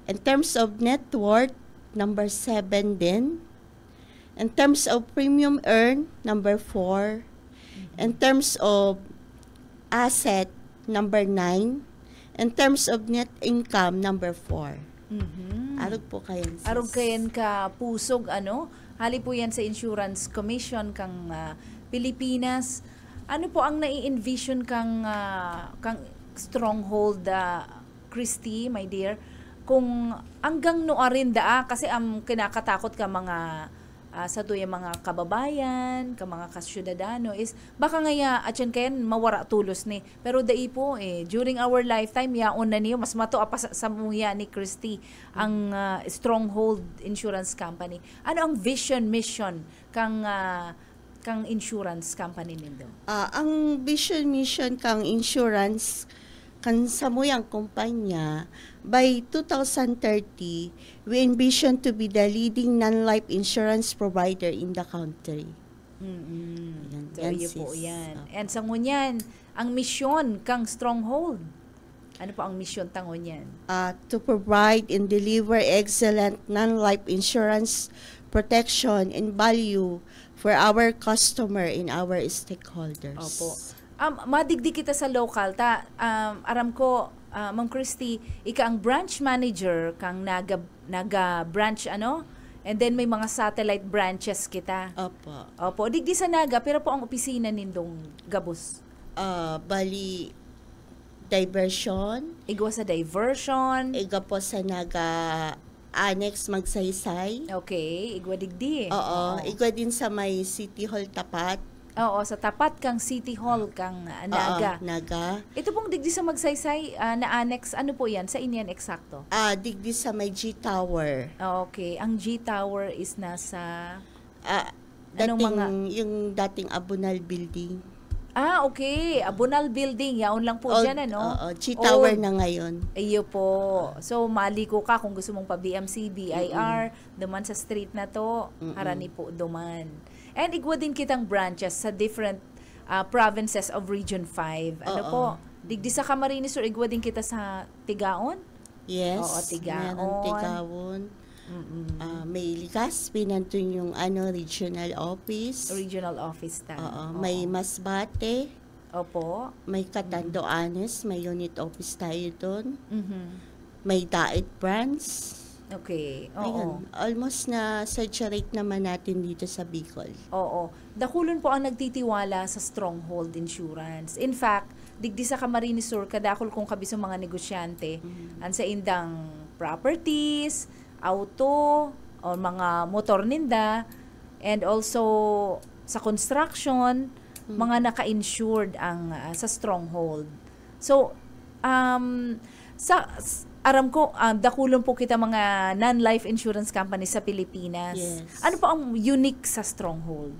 In terms of net worth, number 7 din. In terms of premium earned, number 4. In terms of asset, number 9. In terms of net income, number 4. Arog po kayan, sis. Arog kayan ka pusog, hali po yan sa Insurance Commission kang Pilipinas. Ano po ang nai-envision kang Stronghold, Christy, my dear? Kung hanggang noarin kasi kinakatakot ka mga sa tuya mga kababayan, ka mga kasyudadano is baka ngaya atyan kayan mawara tulos ni. Pero dai po during our lifetime yaon na niyo mas mato pa sa muya ni Christy ang Stronghold Insurance Company. Ano ang vision mission kang insurance company nindo? Ang vision mission kang insurance kan samuyang kumpanya, by 2030, we envision to be the leading non-life insurance provider in the country. So, iyo po yan. And sa ngunyan, ang misyon kang Stronghold. Ano po ang misyon tangon yan? To provide and deliver excellent non-life insurance protection and value for our customer and our stakeholders. Opo. Madigdi kita sa local aram ko Ma'am Christy, ika ang branch manager kang naga branch and then may mga satellite branches kita. Opo, digdi sa naga pero po ang opisina nindong gabos. Bali diversion, igwa sa diversion, iga po sa naga annex magsaysay. Okay, igwa digdi. Oo, igwa din sa may City Hall tapat. Oo, sa tapat kang City Hall kang Naga. Naga. Ito pong digdi sa Magsaysay na annex, ano po yan? Sa inyan eksakto? Digdi sa may G Tower. Okay, ang G Tower is nasa... Dating, Anong yung dating Abunal Building. Okay. Abunal Building. Yaon lang po dyan, ano? G Tower na ngayon. Iyo po. So, maliko ka kung gusto mong pa-BMC, BIR, duman sa street na to, harani po duman. And igwa din kitang branches sa different provinces of Region 5. Ano po? Digdi sa Camarines or igwa din kita sa Tigaon? Yes. Oo, Tigaon. Meron Tigaon. May Legazpi, nandun yung regional office. Regional office tayo. May Masbate. Opo. May Catanduanes, may unit office tayo doon. Mhm. May Daet branch. Okay. Oo. Ayun, almost na saturate naman natin dito sa Bicol. Oo. Dakulon po ang nagtitiwala sa Stronghold Insurance. In fact, digdi sa Camarines Sur, kadakol kong kabisong mga negosyante, ang sa indang properties, auto, o mga motor ninda, and also sa construction, mga naka-insured ang sa Stronghold. So, aram ko, dakulon po kita mga non-life insurance company sa Pilipinas. Yes. Ano po ang unique sa Stronghold?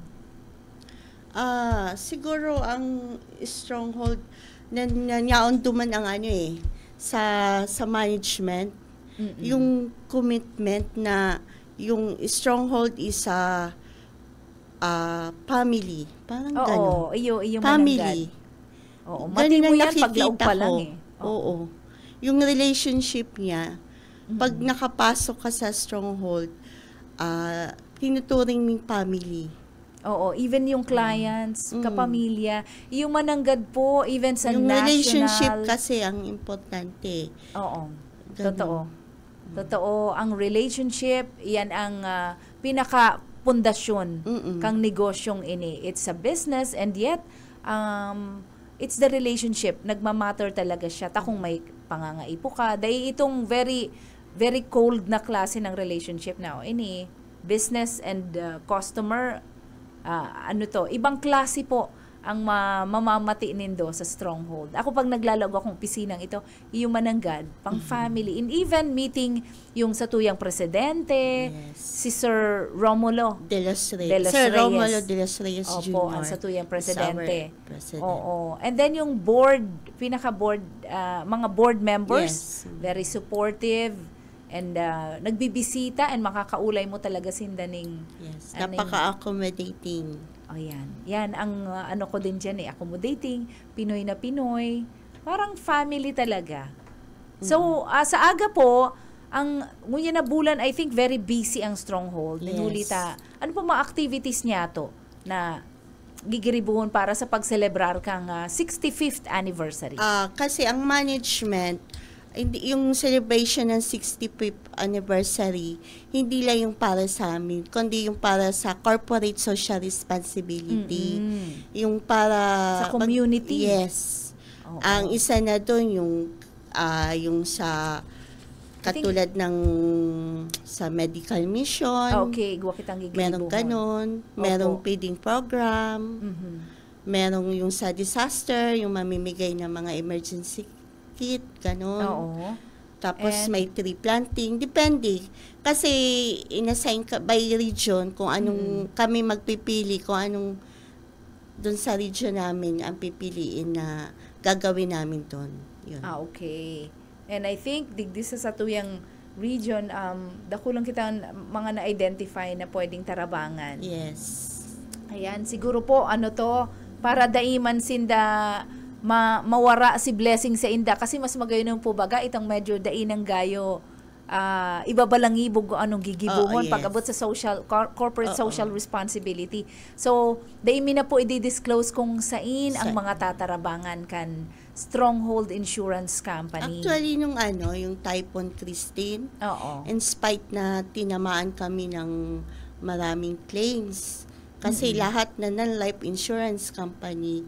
Siguro ang Stronghold nanyaon duman ang sa management. Yung commitment na yung Stronghold is family. Parang gano'n. Iyo family. Oo, mati mo yan paglaog pa lang eh. Oo. Yung relationship niya, pag nakapasok ka sa Stronghold, tinuturing mong family. Oo, even yung clients, kapamilya, yung mananggad po, even sa yung national... relationship kasi ang importante. Oo, Ganun. Totoo, ang relationship, yan ang pinaka-pundasyon kang negosyong ini. It's a business and yet, it's the relationship. Nagmamatter talaga siya. Kung may pangangaipo ka, dahil itong very, very cold na klase ng relationship na, ini, business and customer, ibang klase po ang mamamati nindo sa Stronghold. Ako pag naglalago akong opisinang ito, yung mananggad, pang family, and even meeting yung sa tuyang presidente, si Sir Romulo de los Reyes. Sir Romulo de los Reyes Jr. Opo, ang sa tuyang presidente. President. Oo. And then yung board, pinaka-board, mga board members, very supportive, and nagbibisita and makakaulay mo talaga sindaning. Yes, napaka-accommodating. Yan ang ko din dyan accommodating, Pinoy na Pinoy, parang family talaga. So, sa aga po, ang ngunya na bulan, I think very busy ang Stronghold. Ninulita. Ano po mga activities niya to na gigiribuhon para sa pagselebrar kang 65th anniversary? Kasi ang management, yung celebration ng 65th anniversary, hindi lang yung para sa amin, kundi yung para sa corporate social responsibility. Yung para... Sa community. Yes. Ang isa na doon, yung sa katulad ng sa medical mission. Okay, gawa kitang gigilibuhon. Merong ganon. Merong feeding program. Merong yung sa disaster, yung mamimigay ng mga emergency kit, ganon. Oo. Tapos may tree planting, depende. Kasi inassign by region kung anong kami magpipili, kung anong doon sa region namin ang pipiliin na gagawin namin doon. Yun. Okay. And I think digdi sa tuyang region, dako lang kita mga na-identify na pwedeng tarabangan. Yes. Ayan, siguro po para daiman sinda mawara si blessing sa inda kasi mas magayon po baga itong medyo dainang gayo ibabalangibog anong gigibuhon pag-abot sa corporate social responsibility. So, daimi na po i-disclose kung sain ang mga tatarabangan kan Stronghold Insurance Company. Actually, yung Typhoon Christine, in spite na tinamaan kami ng maraming claims, kasi lahat na non-life insurance company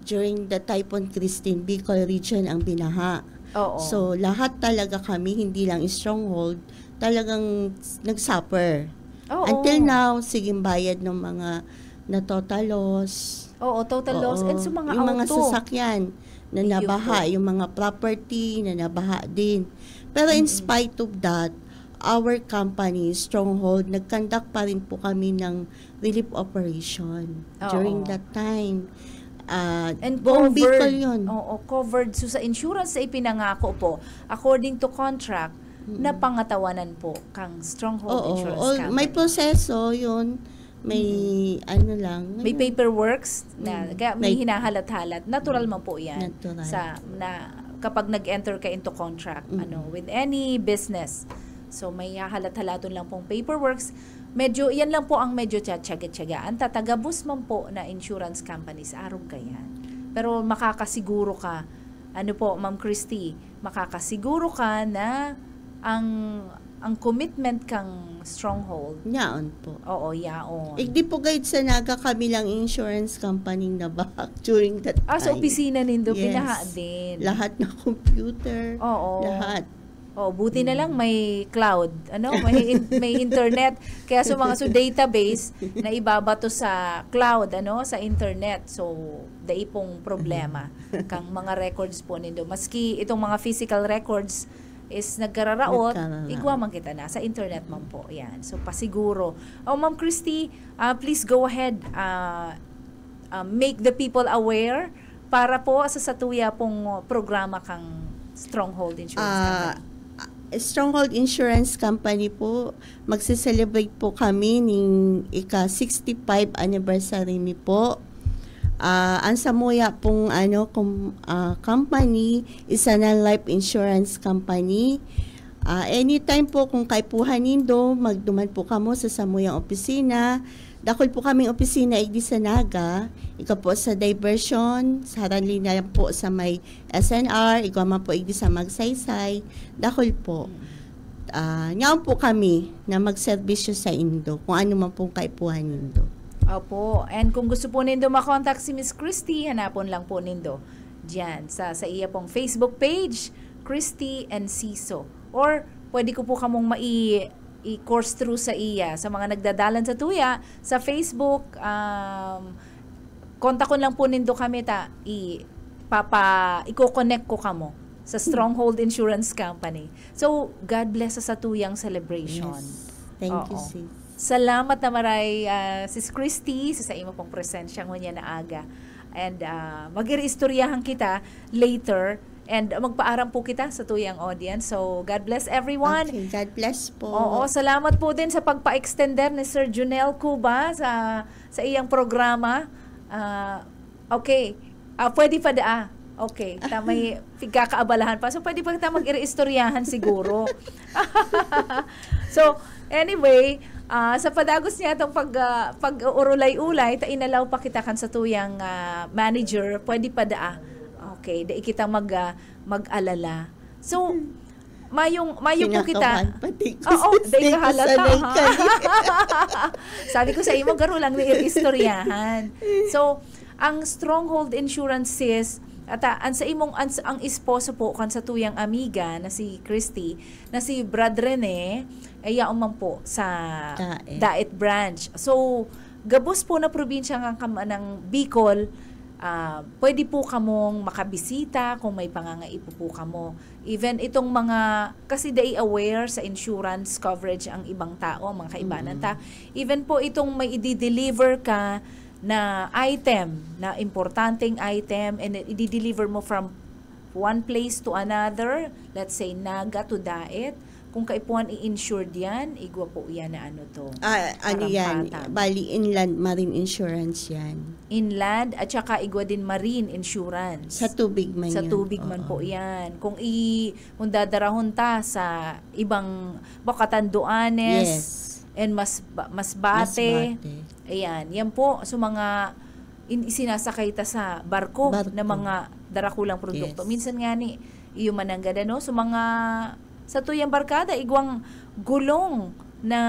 during the Typhoon Christine, Bicol region ang binaha. So, lahat talaga kami, hindi lang Stronghold, talagang nag-suffer. Until now, siging bayad ng mga na total loss. Oo, total loss. And sa mga yung mga auto. sasakyan na Yun nabaha, po. yung mga property na nabaha din. Pero in spite of that, our company, Stronghold, nag-conduct pa rin po kami ng relief operation during that time. And buong covered, Bicol yun. covered. So sa insurance sa ipinangako po, according to contract, na pangatawanan po kang Stronghold Insurance Company. May proseso yun. May May paperworks na kaya may hinahalat-halat. Natural man po 'yan. Natural. Kapag nag-enter ka into contract with any business. So may hahalat-halaton lang pong paperworks. Medyo yan lang po ang medyo tiyatsaga-tiyagaan. Tatagabos man po na insurance companies, arog ka yan. Pero makakasiguro ka, Ma'am Christy, makakasiguro ka na ang commitment kang Stronghold. Yaon po. Oo, yaon. Di po guide sa naga kami lang insurance company na back during that time. Sa opisina nindo, Yes. pinaha din. Lahat na computer. Oo. Lahat. Buti na lang may cloud, may internet. Kaya mga database na ibabato sa cloud, sa internet. So, daipong problema kang mga records po nindo. Maski itong mga physical records is nagkararaot, igwa man kita na. Sa internet man po. Yan. So, pasiguro. Ma'am Christy, please go ahead. Make the people aware para po sa satuya pong programa kang Stronghold Insurance Company. Stronghold Insurance Company po, magse-celebrate po kami ng ika-65 anniversary ni po. Ang samuya pong company, isa na life insurance company. Anytime po kung kaipuhan nindo, magduman po kamo sa samuyang opisina. Dakol po kaming opisina igdi sa Naga, ika po sa Diversion, sa Haranli na po sa may SNR, ikaw man po igdi sa Magsaysay. Dakol po. Ngayon po kami na magserbisyo sa Indo, kung ano man pong kaipuhan nindo. Opo. And kung gusto po nindo makontak si Miss Christy, hanapon lang po nindo diyan sa iya pong Facebook page, Christy and Ciso. Or pwede ko po kamong i-course through sa iya sa mga nagdadalan sa tuya sa Facebook. Kontakon lang po nindo kami i-connect ko kamo sa Stronghold Insurance Company. So, God bless sa tuyang celebration. Yes. Thank you, sis. Salamat na maray, Sis Christy, sa imo pong presensya ngunya na aga. And mag-iistoryahan kita later and magpaaram po kita sa tuyang audience. So, God bless everyone. Okay, God bless po. Oo, salamat po din sa pagpa-extender ni Sir Junel Cuba sa iyang programa. Okay, pwede pa Okay, may pigkakaabalahan pa. So, pwede pa kita mag-iistoryahan siguro. So, anyway, sa padagos niya itong pag-urulay-ulay, inalaw pa kita kan sa tuyang manager, pwede pa Okay, dai kita mag-alala. So, mayong po kita. Oo, dai kahalata. Sabi ko sa imo, garo lang ni istoryahan. So, ang Stronghold Insurance sis, ang esposo po kan sa tuyang amiga na si Christy, na si Brad Rene, ay man po sa Daet branch. So, gabos po na probinsya ng Bicol, pwede po kamong makabisita kung may pangangaipo po kamo. Even itong mga, kasi they aware sa insurance coverage ang ibang tao, mga kaibanan ta. Even po itong may i-deliver ka na item, na importanteng item, and i-deliver mo from one place to another, let's say Naga to Daet, kung kaipuan i-insured yan, igwa po yan na yan? Bali, inland marine insurance yan. Inland, at saka igwa din marine insurance. Sa tubig man Sa tubig man po yan. Kung dadarahon ta sa ibang Bacatanduanes, and Masbate. Ayan, yan po. So mga isinasakay ta sa barko na mga darakulang produkto. Minsan nga iyo mananggada so mga sa tuyang barkada, igwang gulong na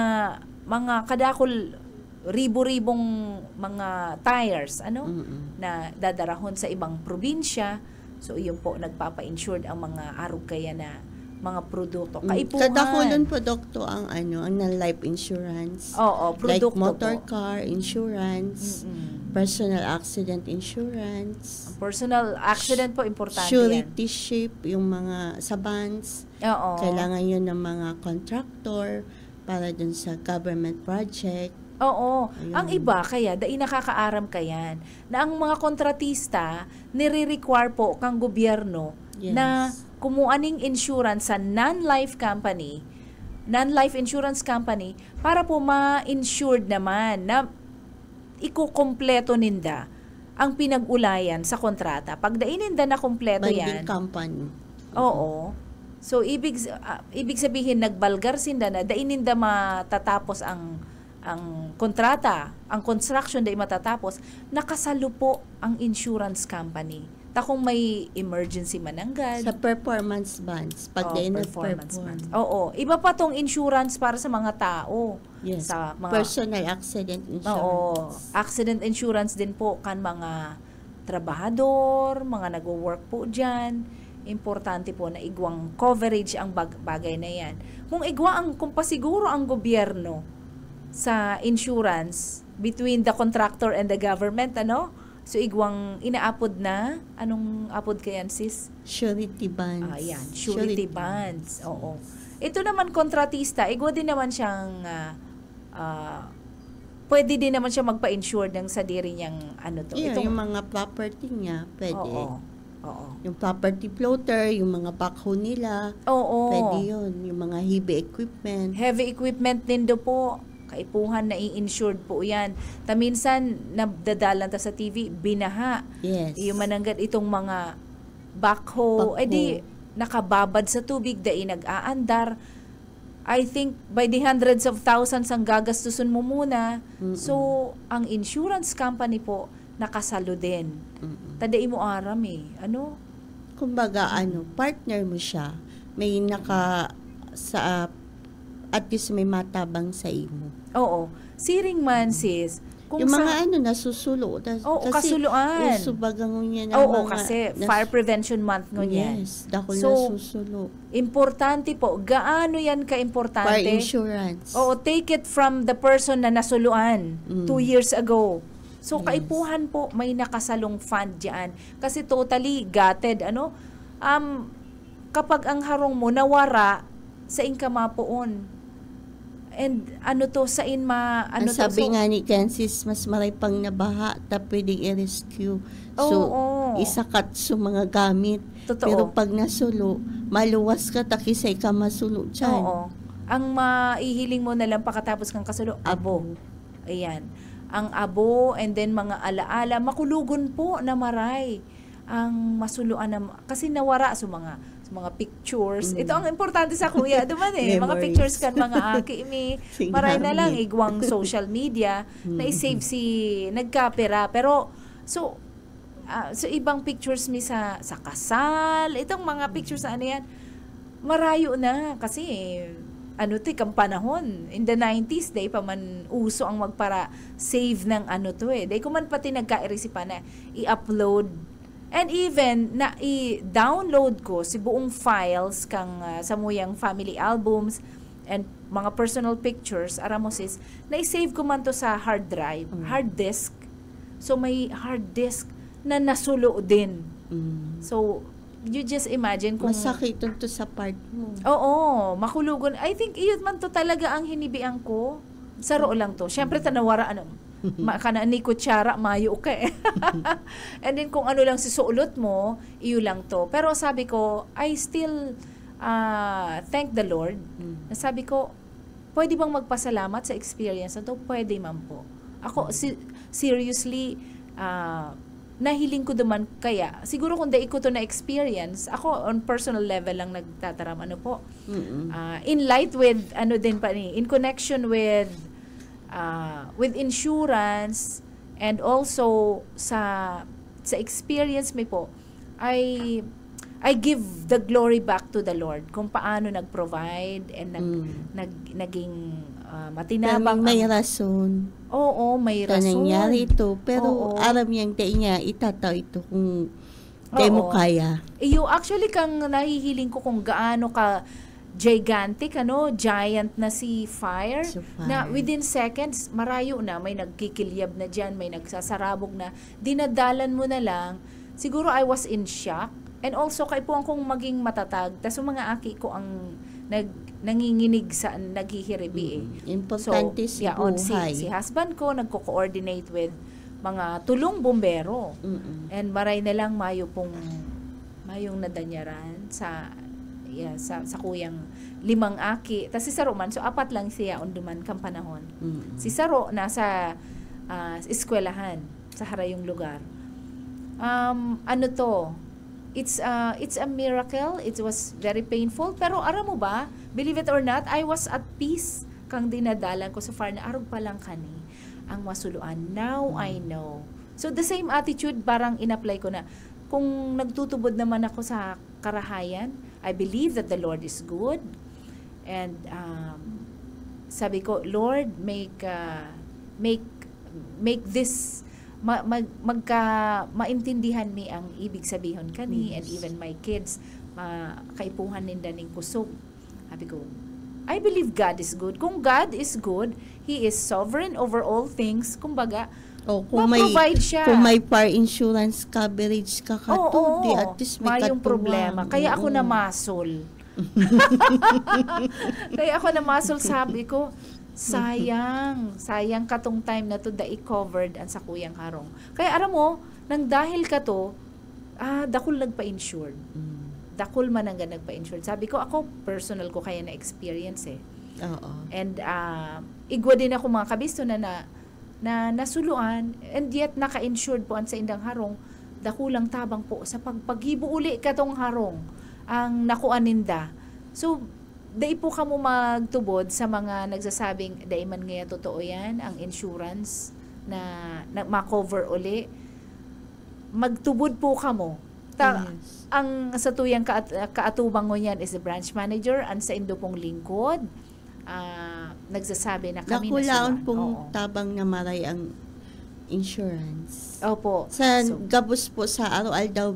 mga kadakol ribo-ribong mga tires, na dadarahon sa ibang probinsya. So, iyon po, nagpapa-insured ang mga arog kaya na mga produkto. Sa Kaipuhan. dakulon produkto ang ang life insurance. Oo, Like produkto motor po. car insurance, personal accident insurance, Personal accident po, importante yan. surety ship, yung mga sa bonds. Oo. Kailangan yun ng mga contractor para dun sa government project. Oo. Ayun. Ang iba, kaya, dahil nakakaaram ka yan, na ang mga kontratista, nire-require po kang gobyerno Yes. na kumuha ng insurance sa non-life insurance company, para po ma-insured naman na ikukompleto ninda ang pinag-ulayan sa kontrata. Pag dainininda na kompleto Binding yan, company. oo. So, ibig sabihin, nagbalgar sinda na, dainininda matatapos ang kontrata, ang construction dahil matatapos, nakasalo po ang insurance company. Kung may emergency mananggad. Sa performance bonds. Pag they performance perform. bonds. Oo. Iba pa tong insurance para sa mga tao. Yes. Sa mga, Personal accident insurance. oo. Accident insurance din po kan mga trabahador, mga nagwo-work po dyan. Importante po na igwang coverage ang bagay na yan. Kung pasiguro ang gobyerno sa insurance between the contractor and the government, so igwang inaapod na, anong apod kayan, sis? Surety bonds. Ayan, surety bonds. Oo. Ito naman kontratista, igwa din naman siyang pwede din naman siya magpa-insure ng sa diri niyang Yung mga property niya, pwede. Oo. Yung property floater, yung mga backhoe nila, Oo. pwede yun. Yung mga heavy equipment. Heavy equipment din do po. Kaipuhan na i-insured po yan. Minsan, nabdadalan ta sa TV, binaha. Yes. Yung mananggat itong mga backhoe, di nakababad sa tubig, dahil nag-aandar. I think by the hundreds of thousands ang gagastusin mo muna. So, ang insurance company po, nakasalo din. Tadai mo aram Kumbaga, partner mo siya. May at least may matabang sa imo. Oo. Siring man, sis. Kung yung mga nasusulo. Oo, kasuluan. Usubagang niya na Oo, mga... kasi Fire Prevention Month ngunyan. Yes, dahil So, nasusulo. Importante po. Gaano yan ka-importante? Fire insurance. Oo, take it from the person na nasuluan 2 years ago. So, Yes. kaipuhan po, may nakasalong fund dyan. Kasi totally gutted. Kapag ang harong mo nawara, sa inkamapoon. And sa inma, Ang sabi nga ni Kensis, mas maray pang nabaha ta pwedeng i-rescue. So, Oo. isakat sa mga gamit. Totoo. Pero pag nasulo, maluwas ka takisay ka masulo dyan. Oo. Ang maihiling mo na lang pagkatapos kang kasulo, abo. Ayan. Ang abo, and then mga alaala, makulugon po na maray ang masuluan na, kasi nawara sa mga pictures. Ito ang importante sa kuya, duman mga Memories. pictures kan mga aki mi. Maray na lang igwang social media na i-save si nagkapera. Pero so ibang pictures mi sa kasal, itong mga pictures na yan, marayo na kasi kang panahon in the 90s day pa man uso ang magpara save ng day ko man pati nagkairisipan na i-upload. And even na i-download ko si buong files kang sa muyang family albums and mga personal pictures, aramosis, na i-save ko man to sa hard drive, hard disk. So may hard disk na nasulo din. So you just imagine kung masakit to sa part mo. Oo, makulugon. I think iyon man to talaga ang hinibiang ko. Saro lang to. Syempre tanawara kana ni kutsara mayo ka and then kung lang si suulot mo, iyo lang to. Pero sabi ko, I still thank the Lord. Sabi ko, pwede bang magpasalamat sa experience na to? Pwede man po. Ako, seriously, nahiling ko duman kaya. Siguro kung dahil ko to na experience, ako on personal level lang nagtataram. In light with, in connection with insurance and also sa experience mi po, I give the glory back to the Lord kung paano nag-provide and naging matinabang. May rason. Oo, may rason. Nangyari ito. Pero Oo. alam niyang niya itataw ito kung Kaya Oo. mo kaya. Iyo actually kang nahihiling ko kung gaano ka gigantic, giant na si Fire, Si Fire. na within seconds, marayo na, may nagkikilyab na dyan, may nagsasarabog na, dinadalan mo na lang. Siguro I was in shock. And also, kaipuan kong maging matatag. Tas yung mga aki ko ang nanginginig sa naghihiribi eh. Importante si buhay. Si husband ko nagko-coordinate with mga tulong bombero. And maray na lang mayong nadanyaran sa kuyang 5 aki. Tas si Saro man, so 4 lang siya duman kang panahon. Si Saro nasa eskwelahan sa harayong lugar. It's a miracle. It was very painful. Pero aram mo ba, believe it or not, I was at peace kang dinadalan ko so far na arog pa lang kani ang masuluan. Now I know. So the same attitude parang in-apply ko na kung nagtutubod naman ako sa karahayan, I believe that the Lord is good. And sabi ko, Lord, make this maintindihan mi ang ibig sabihin kani, and even my kids kaipuhan ninda ning kusog. Sabi ko, I believe God is good. Kung God is good, He is sovereign over all things. Kumbaga, ma-provide siya. Kung may par insurance coverage ka di at least may yung problema. Kaya ako namasol. Sabi ko, sayang katong time na to dai covered ang sakuyang harong. Kaya aram mo, nang dahil ka to, dakol nagpa-insured. Dakol man ang nagpa-insured. Sabi ko, ako personal ko kaya na experience eh. And igwa din ako mga kabisto na nasuluan, and yet naka-insured po ang sa indang harong, dakulang tabang po sa pagpagibo uli katong harong ang nakuaninda. So dai po kamo magtubod sa mga nagsasabing dai man ngaya totoo yan ang insurance na ma-cover uli. Magtubod po kamo. Ang sa tuyang kaatubang mo yan is the branch manager, ang sa indo pong lingkod nagsasabi na kami nakulaon pong tabang na maray ang insurance. Opo. Sa gabos po sa araw-al daw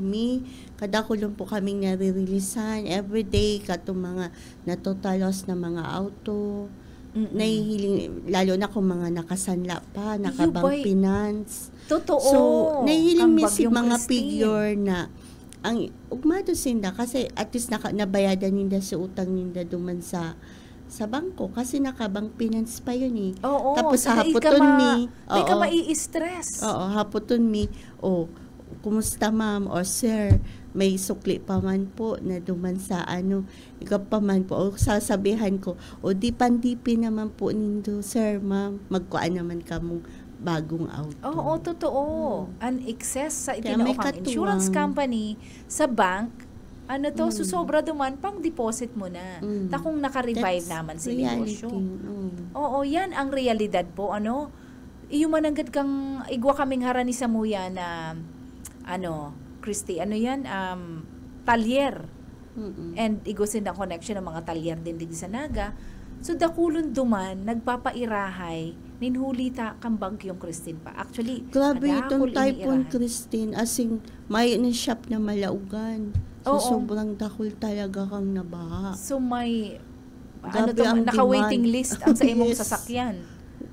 kadakulong po kaming nare-releasean everyday katong mga natotalos na mga auto. Nahihiling, lalo na kung mga nakasanla pa, nakabang finance. Totoo. So, nahihiling mi si mga figure na ang ugmado sinda kasi at least nabayadan ninda sa utang ninda duman sa bangko kasi nakabang finance pa yun eh. Oo, tapos sa hapoton mi. Di ka mai-stress. Oo, hapoton mi. Kumusta ma'am or sir, may sukli pa man po na duman sa ikaw pa man po. Sasabihan ko, di pandipi naman po nindo, sir, ma'am. Magkuan naman kamong bagong auto. Oo, totoo. An excess sa itinaokang insurance company sa bank, susobra duman, pang deposit mo na. Takong naka-revive naman si negosyo. Oo, yan ang realidad po. Iyo mananggad kang igwa kaming harani sa muya na Christy, talyer. And igusin ang connection ng mga talyer din sa Naga. So dakulon duman nagpapairahay ninhulita kang bagyong Christine pa. Actually, grabe itong Typhoon Christine, asing may shop na malaugan. So sobrang dakol talaga kang nabaha. So may naka-waiting list ang sa imong sasakyan.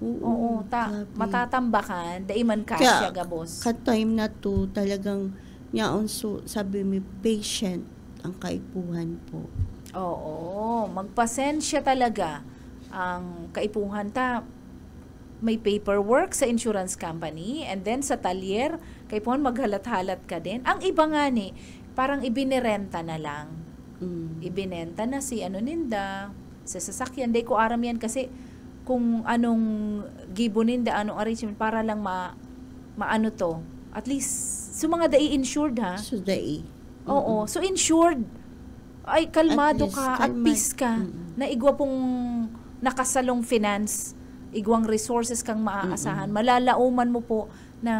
Oo, matatambakan, daiman kasya gabos. Ka-time na to, talagang sabi mi, patient ang kaipuhan po. Oo, magpasensya talaga ang kaipuhan may paperwork sa insurance company, and then sa talyer, kaipuhan maghalat-halat ka din. Ang iba nga parang ibinirenta na lang. Ibinenta na si ninda, sa sasakyan. Di ko aram yan kasi kung anong gibonin anong arrangement para lang maano to. At least, so mga insured ha? So Oo. So insured. Ay, kalmado ka at peace ka. Na igwa pong nakasalong finance, igwang resources kang maaasahan. Malalauman mo po na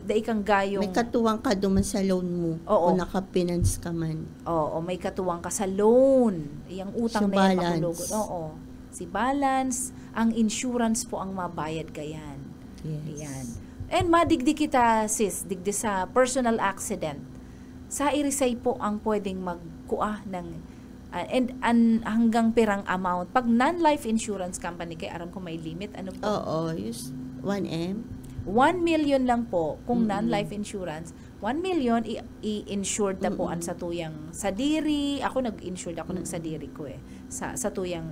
dai kang gayong... May katuwang ka duman sa loan mo. Oo. Kung naka-finance ka man. Oo, may katuwang ka sa loan. Iyang utang si na yan makulugod. Oo. Si balance, ang insurance po ang mabayad kayan. Yes. Ayan. And madigdi kita, sis, digdi sa personal accident. sa irisay po ang pwedeng magkuha ng and hanggang pirang amount. Pag non-life insurance company, kaya aram ko may limit, ano po? Oo, use 1M. 1 million lang po kung non-life insurance. 1 million i-insured na po ang satuyang sadiri. Ako nag-insured ako ng sadiri ko sa satuyang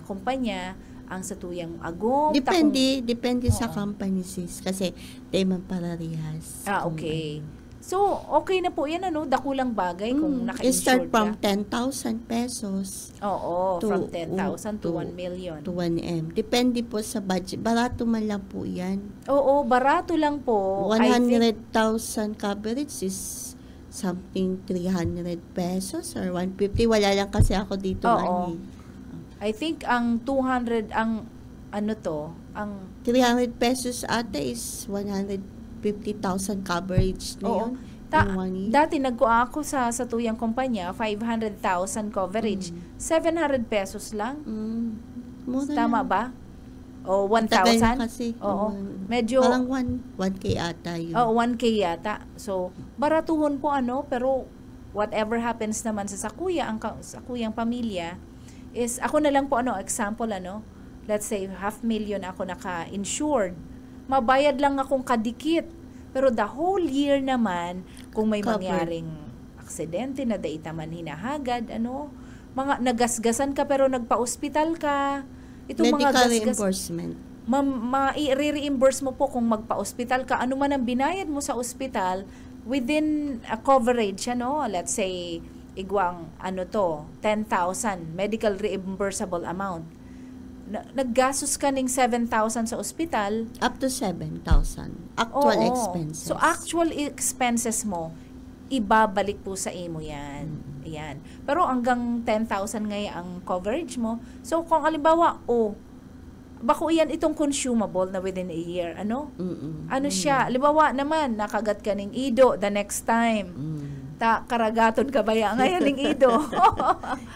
kumpanya, ang satuyang agom. Depende sa company, sis. Kasi they man parehas. Okay. So, okay na po yan, ano? Dakulang bagay kung naka-insured Start from ka. 10,000 pesos. Oo, from 10,000 to 1 million. To 1M. Depende po sa budget. Barato man lang po yan. Oo, barato lang po. 100,000 coverage is something 300 pesos or 150. Wala lang kasi ako dito. Oo. I think ang 200, ang 300 pesos ate is 150,000 coverage na yun. Dati nagkuha ako sa tuyang kumpanya, 500,000 coverage, 700 pesos lang. Mura Tama lang. ba? O 1,000? Kasi. Oo. Medyo parang 1K ata yun. Oo, 1K yata. So, baratuhon po pero whatever happens naman sa sakuyang pamilya is ako na lang po example let's say 500,000 ako naka-insured. Mabayad lang akong kadikit. Pero the whole year naman, kung may mangyaring aksidente na daita man hinahagad, mga nagasgasan ka pero nagpa-ospital ka. Itong medical reimbursement. I-reimburse mo po kung magpa-ospital ka. Ano man ang binayad mo sa ospital, within a coverage, let's say, igwang 10,000 medical reimbursable amount. Naggastos ka ng 7,000 sa ospital. Up to 7,000. Actual expenses. So, actual expenses mo, ibabalik po sa imo yan. Ayan. Pero hanggang 10,000 ngayon ang coverage mo. So, kung halimbawa, bako yan itong consumable na within a year. Ano siya? Halimbawa naman, nakagat ka ng ido the next time. Karagaton ka ba yan ngayon ng ido?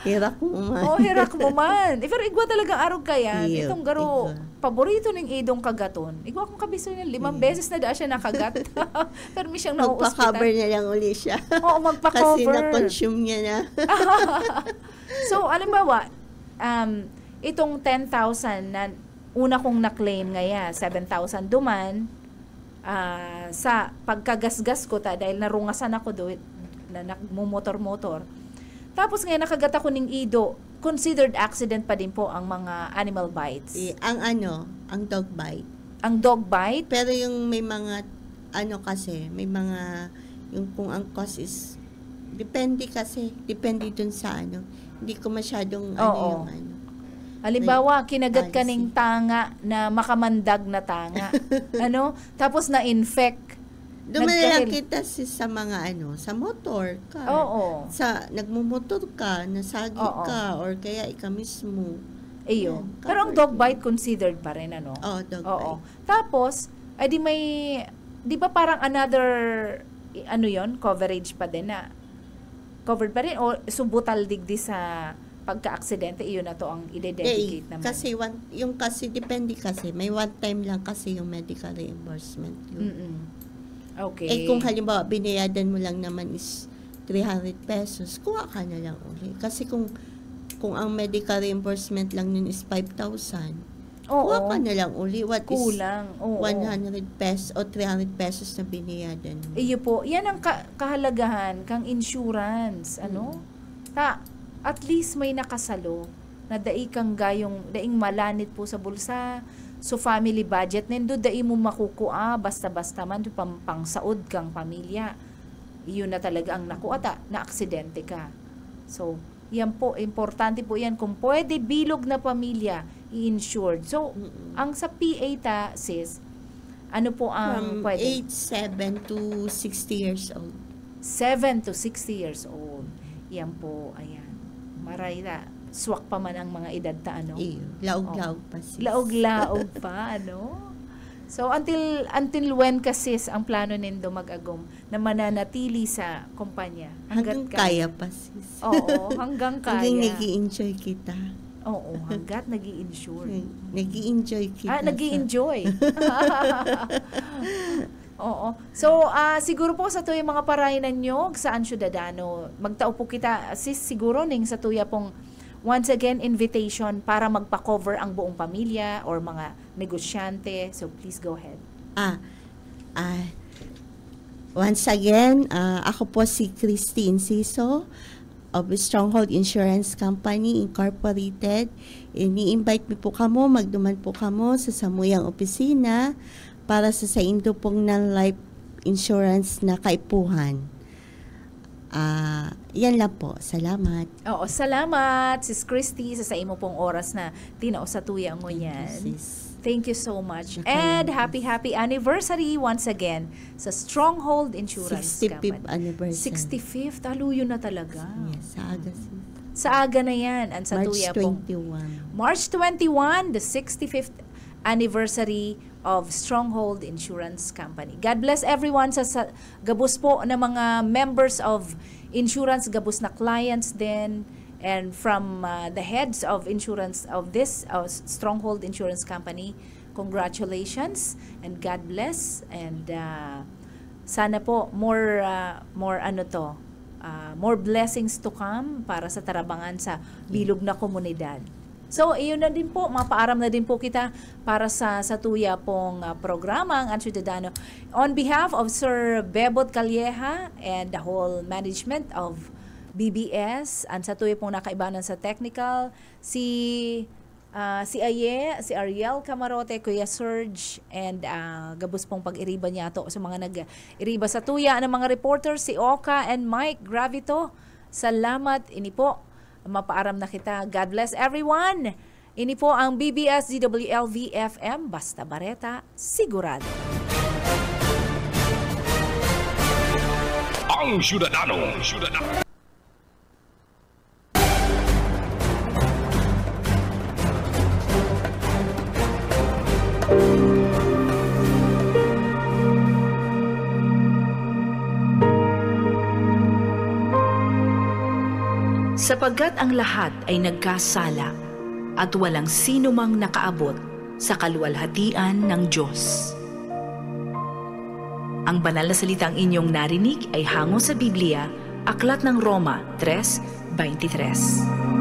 Hirak mo man. Hirak mo man. Pero igwa talagang arog ka yan. Itong garo, paborito ng idong kagaton. Igwa kong kabiso niya, 5 beses na daan siya nakagat. Pero may siyang na-hospital. Magpa-cover niya lang uli siya. Oo, magpa-cover. Kasi na-consume niya na. So, alimbawa, itong 10,000 na una kong na-claim ngaya, 7,000 duman, sa pagkagasgas ko dahil narungasan ako na nagmumotor-motor. Tapos ngayon nakagat ako ng ido, considered accident pa din po ang mga animal bites. Ang dog bite. Ang dog bite? Pero yung may mga, may mga, yung kung ang cause is, depende dun sa hindi ko masyadong, Halimbawa, kinagat ka ng tanga na makamandag na tanga. Tapos na-infect. Dumalang kita sa mga sa motor ka. Oo. Nagmumotor ka, nasagi ka, or kaya ikaw mismo. Iyo. Pero ang dog bite considered pa rin, Dog bite. Tapos, di ba parang another, coverage pa din na, covered pa rin, o subutal digdi sa pagka-aksidente, iyon na to ang i-dedicate naman. Kasi, depende kasi, may one time lang kasi yung medical reimbursement yun. Okay. Kung halimbawa, binayadan mo lang naman is 300 pesos, kuha ka na lang uli. Kasi kung ang medical reimbursement lang nun is 5,000, kuha ka na lang uli. Kulang. 100 pesos o 300 pesos na binayadan mo. Iyo po, yan ang kahalagahan kang insurance. At least may nakasalo na daing malanit po sa bulsa. So, family budget, nendo dai mo makukuha, basta-basta man, pang-saod kang pamilya. Iyon na talaga ang nakuha, na aksidente ka. So, yan po, importante po yan. Kung pwede, bilog na pamilya, i-insured. So, ang sa PA sis, ano po ang From pwede? age 7 to 60 years old. 7 to 60 years old. Yan po, ayan. Maray na. Swak pa man ang mga edad Laog-laog pa sis. Laog-laog pa, So, until when sis ang plano nindo mag-agom na mananatili sa kumpanya? Hanggang kaya pa sis. Oo, hanggang kaya. Hanggang nag-i-enjoy kita. Oo, hanggat nag-i-insure. Nag-i-enjoy kita. Nag-i-enjoy. Oo. So, siguro po sa tuya mga parainan nyo, saan Ciudadano, magtao po kita, siguro ning sa tuya pong once again invitation para magpa-cover ang buong pamilya or mga negosyante. So, please go ahead. Once again, ako po si Christy Inciso of Stronghold Insurance Company Incorporated. Ini-invite mi po kamo, magduman po kamo sa samuyang opisina para sa indo pong non-life insurance na kaipuhan. Yan lang po. Salamat. Oo, salamat, Sis Christy, sa imo pong oras na tinao sa tuya mo yan. Thank you so much. And happy anniversary once again sa Stronghold Insurance 65th Company. anniversary. 65th, taluyo na talaga. Yes, sa aga. Sa aga na yan. And sa March tuya 21. March 21, the 65th anniversary of Stronghold Insurance Company. God bless everyone sa gabos po na mga members of insurance, gabos na clients din, and from the heads of insurance of this Stronghold Insurance Company. Congratulations and God bless, and sana po more blessings to come para sa tarabangan sa bilog na komunidad. So, iyon na din po, mapaaram na din po kita para sa tuya pong programa, ang Ciudadano. On behalf of Sir Bebot Calleja and the whole management of BBS, ang sa tuya pong nakaibanan sa technical, si si Ariel Camarote, Kuya Serge, and gabos pong pag-iriba niya to sa mga nag-iriba sa tuya ng mga reporters, si Oka and Mike Gravito. Salamat, ini po. Mapaaram na kita. God bless everyone. Ini po ang BBS DWLV FM, Basta Bareta, sigurado. Ang Ciudadano. Sapagkat ang lahat ay nagkasala at walang sino mang nakaabot sa kaluwalhatian ng Diyos. Ang banal na salitang inyong narinig ay hango sa Biblia, Aklat ng Roma 3:23.